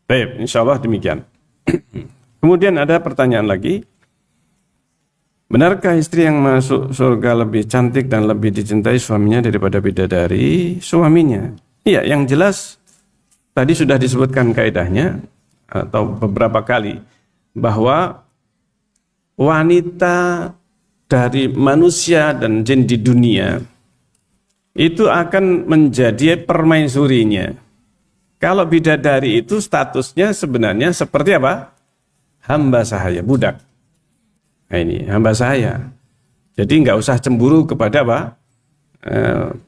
Baik, insya Allah demikian. Kemudian ada pertanyaan lagi. Benarkah istri yang masuk surga lebih cantik dan lebih dicintai suaminya daripada bidadari suaminya? Iya, yang jelas tadi sudah disebutkan kaidahnya atau beberapa kali bahwa wanita dari manusia dan jin di dunia itu akan menjadi permaisurinya. Kalau bidadari itu statusnya sebenarnya seperti apa? Hamba sahaya, budak. Nah ini hamba sahaya. Jadi nggak usah cemburu kepada apa?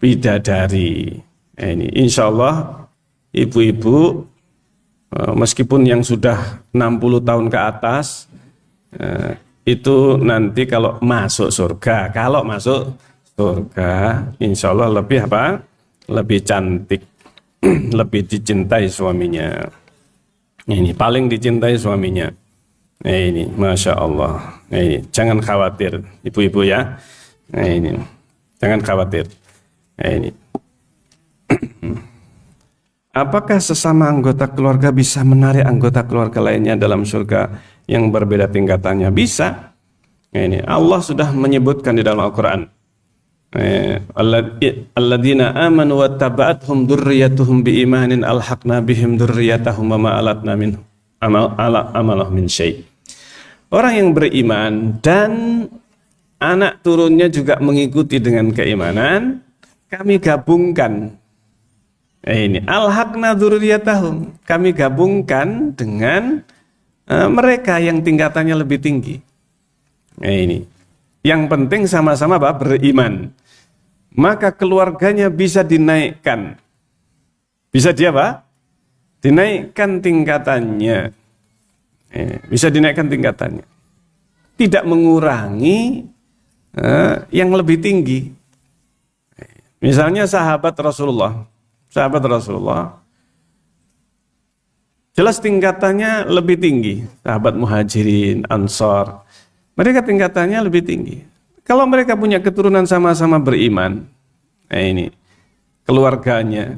Bidadari. Nah ini insya Allah ibu-ibu meskipun yang sudah 60 tahun ke atas itu nanti kalau masuk surga, insya Allah lebih apa? Lebih cantik, lebih dicintai suaminya. Ini paling dicintai suaminya. Nah ini, masya Allah. Nah ini, jangan khawatir, ibu-ibu ya. Nah ini, jangan khawatir. Nah ini. Apakah sesama anggota keluarga bisa menarik anggota keluarga lainnya dalam surga yang berbeda tingkatannya? Bisa. Nah ini, Allah sudah menyebutkan di dalam Al-Quran. Alladzina amanu wattaba'athum dzurriyyatuhum biimanin alhaqna bihim dzurriyyatahum wa ma alatna min amalahum min syai'. Orang yang beriman dan anak turunnya juga mengikuti dengan keimanan, kami gabungkan. Ini alhaqna dzurriyyatahum, kami gabungkan dengan mereka yang tingkatannya lebih tinggi. Ini yang penting sama-sama beriman. Maka keluarganya bisa dinaikkan. Bisa dia apa? Dinaikkan tingkatannya. Bisa dinaikkan tingkatannya. Tidak mengurangi yang lebih tinggi. Misalnya sahabat Rasulullah. Jelas tingkatannya lebih tinggi. Sahabat Muhajirin, Ansar. Mereka tingkatannya lebih tinggi. Kalau mereka punya keturunan sama-sama beriman, nah ini keluarganya,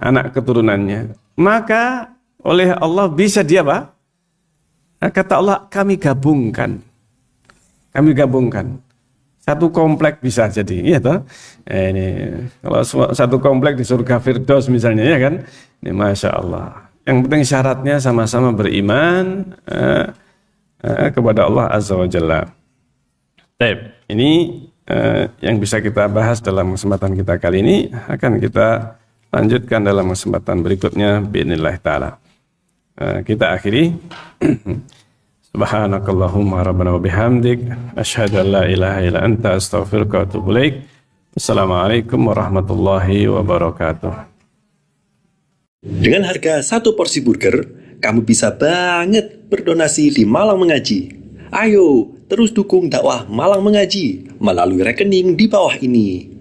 anak keturunannya, maka oleh Allah bisa dia apa? Kata Allah, kami gabungkan. Satu komplek bisa jadi, iya toh? Ini kalau satu komplek di surga Firdaus misalnya, ya kan? Ini masya Allah. Yang penting syaratnya sama-sama beriman kepada Allah Azza wa Jalla. Baik, ini yang bisa kita bahas dalam kesempatan kita kali ini, akan kita lanjutkan dalam kesempatan berikutnya bi'idznillah ta'ala. Kita akhiri. Subhanakallahumma rabbana wa bihamdik asyhadu an la ilaha illa anta astaghfiruka wa atubu ilaik. Assalamualaikum warahmatullahi wabarakatuh. Dengan harga satu porsi burger, kamu bisa banget berdonasi di Malang Mengaji. Ayo, terus dukung dakwah Malang Mengaji melalui rekening di bawah ini.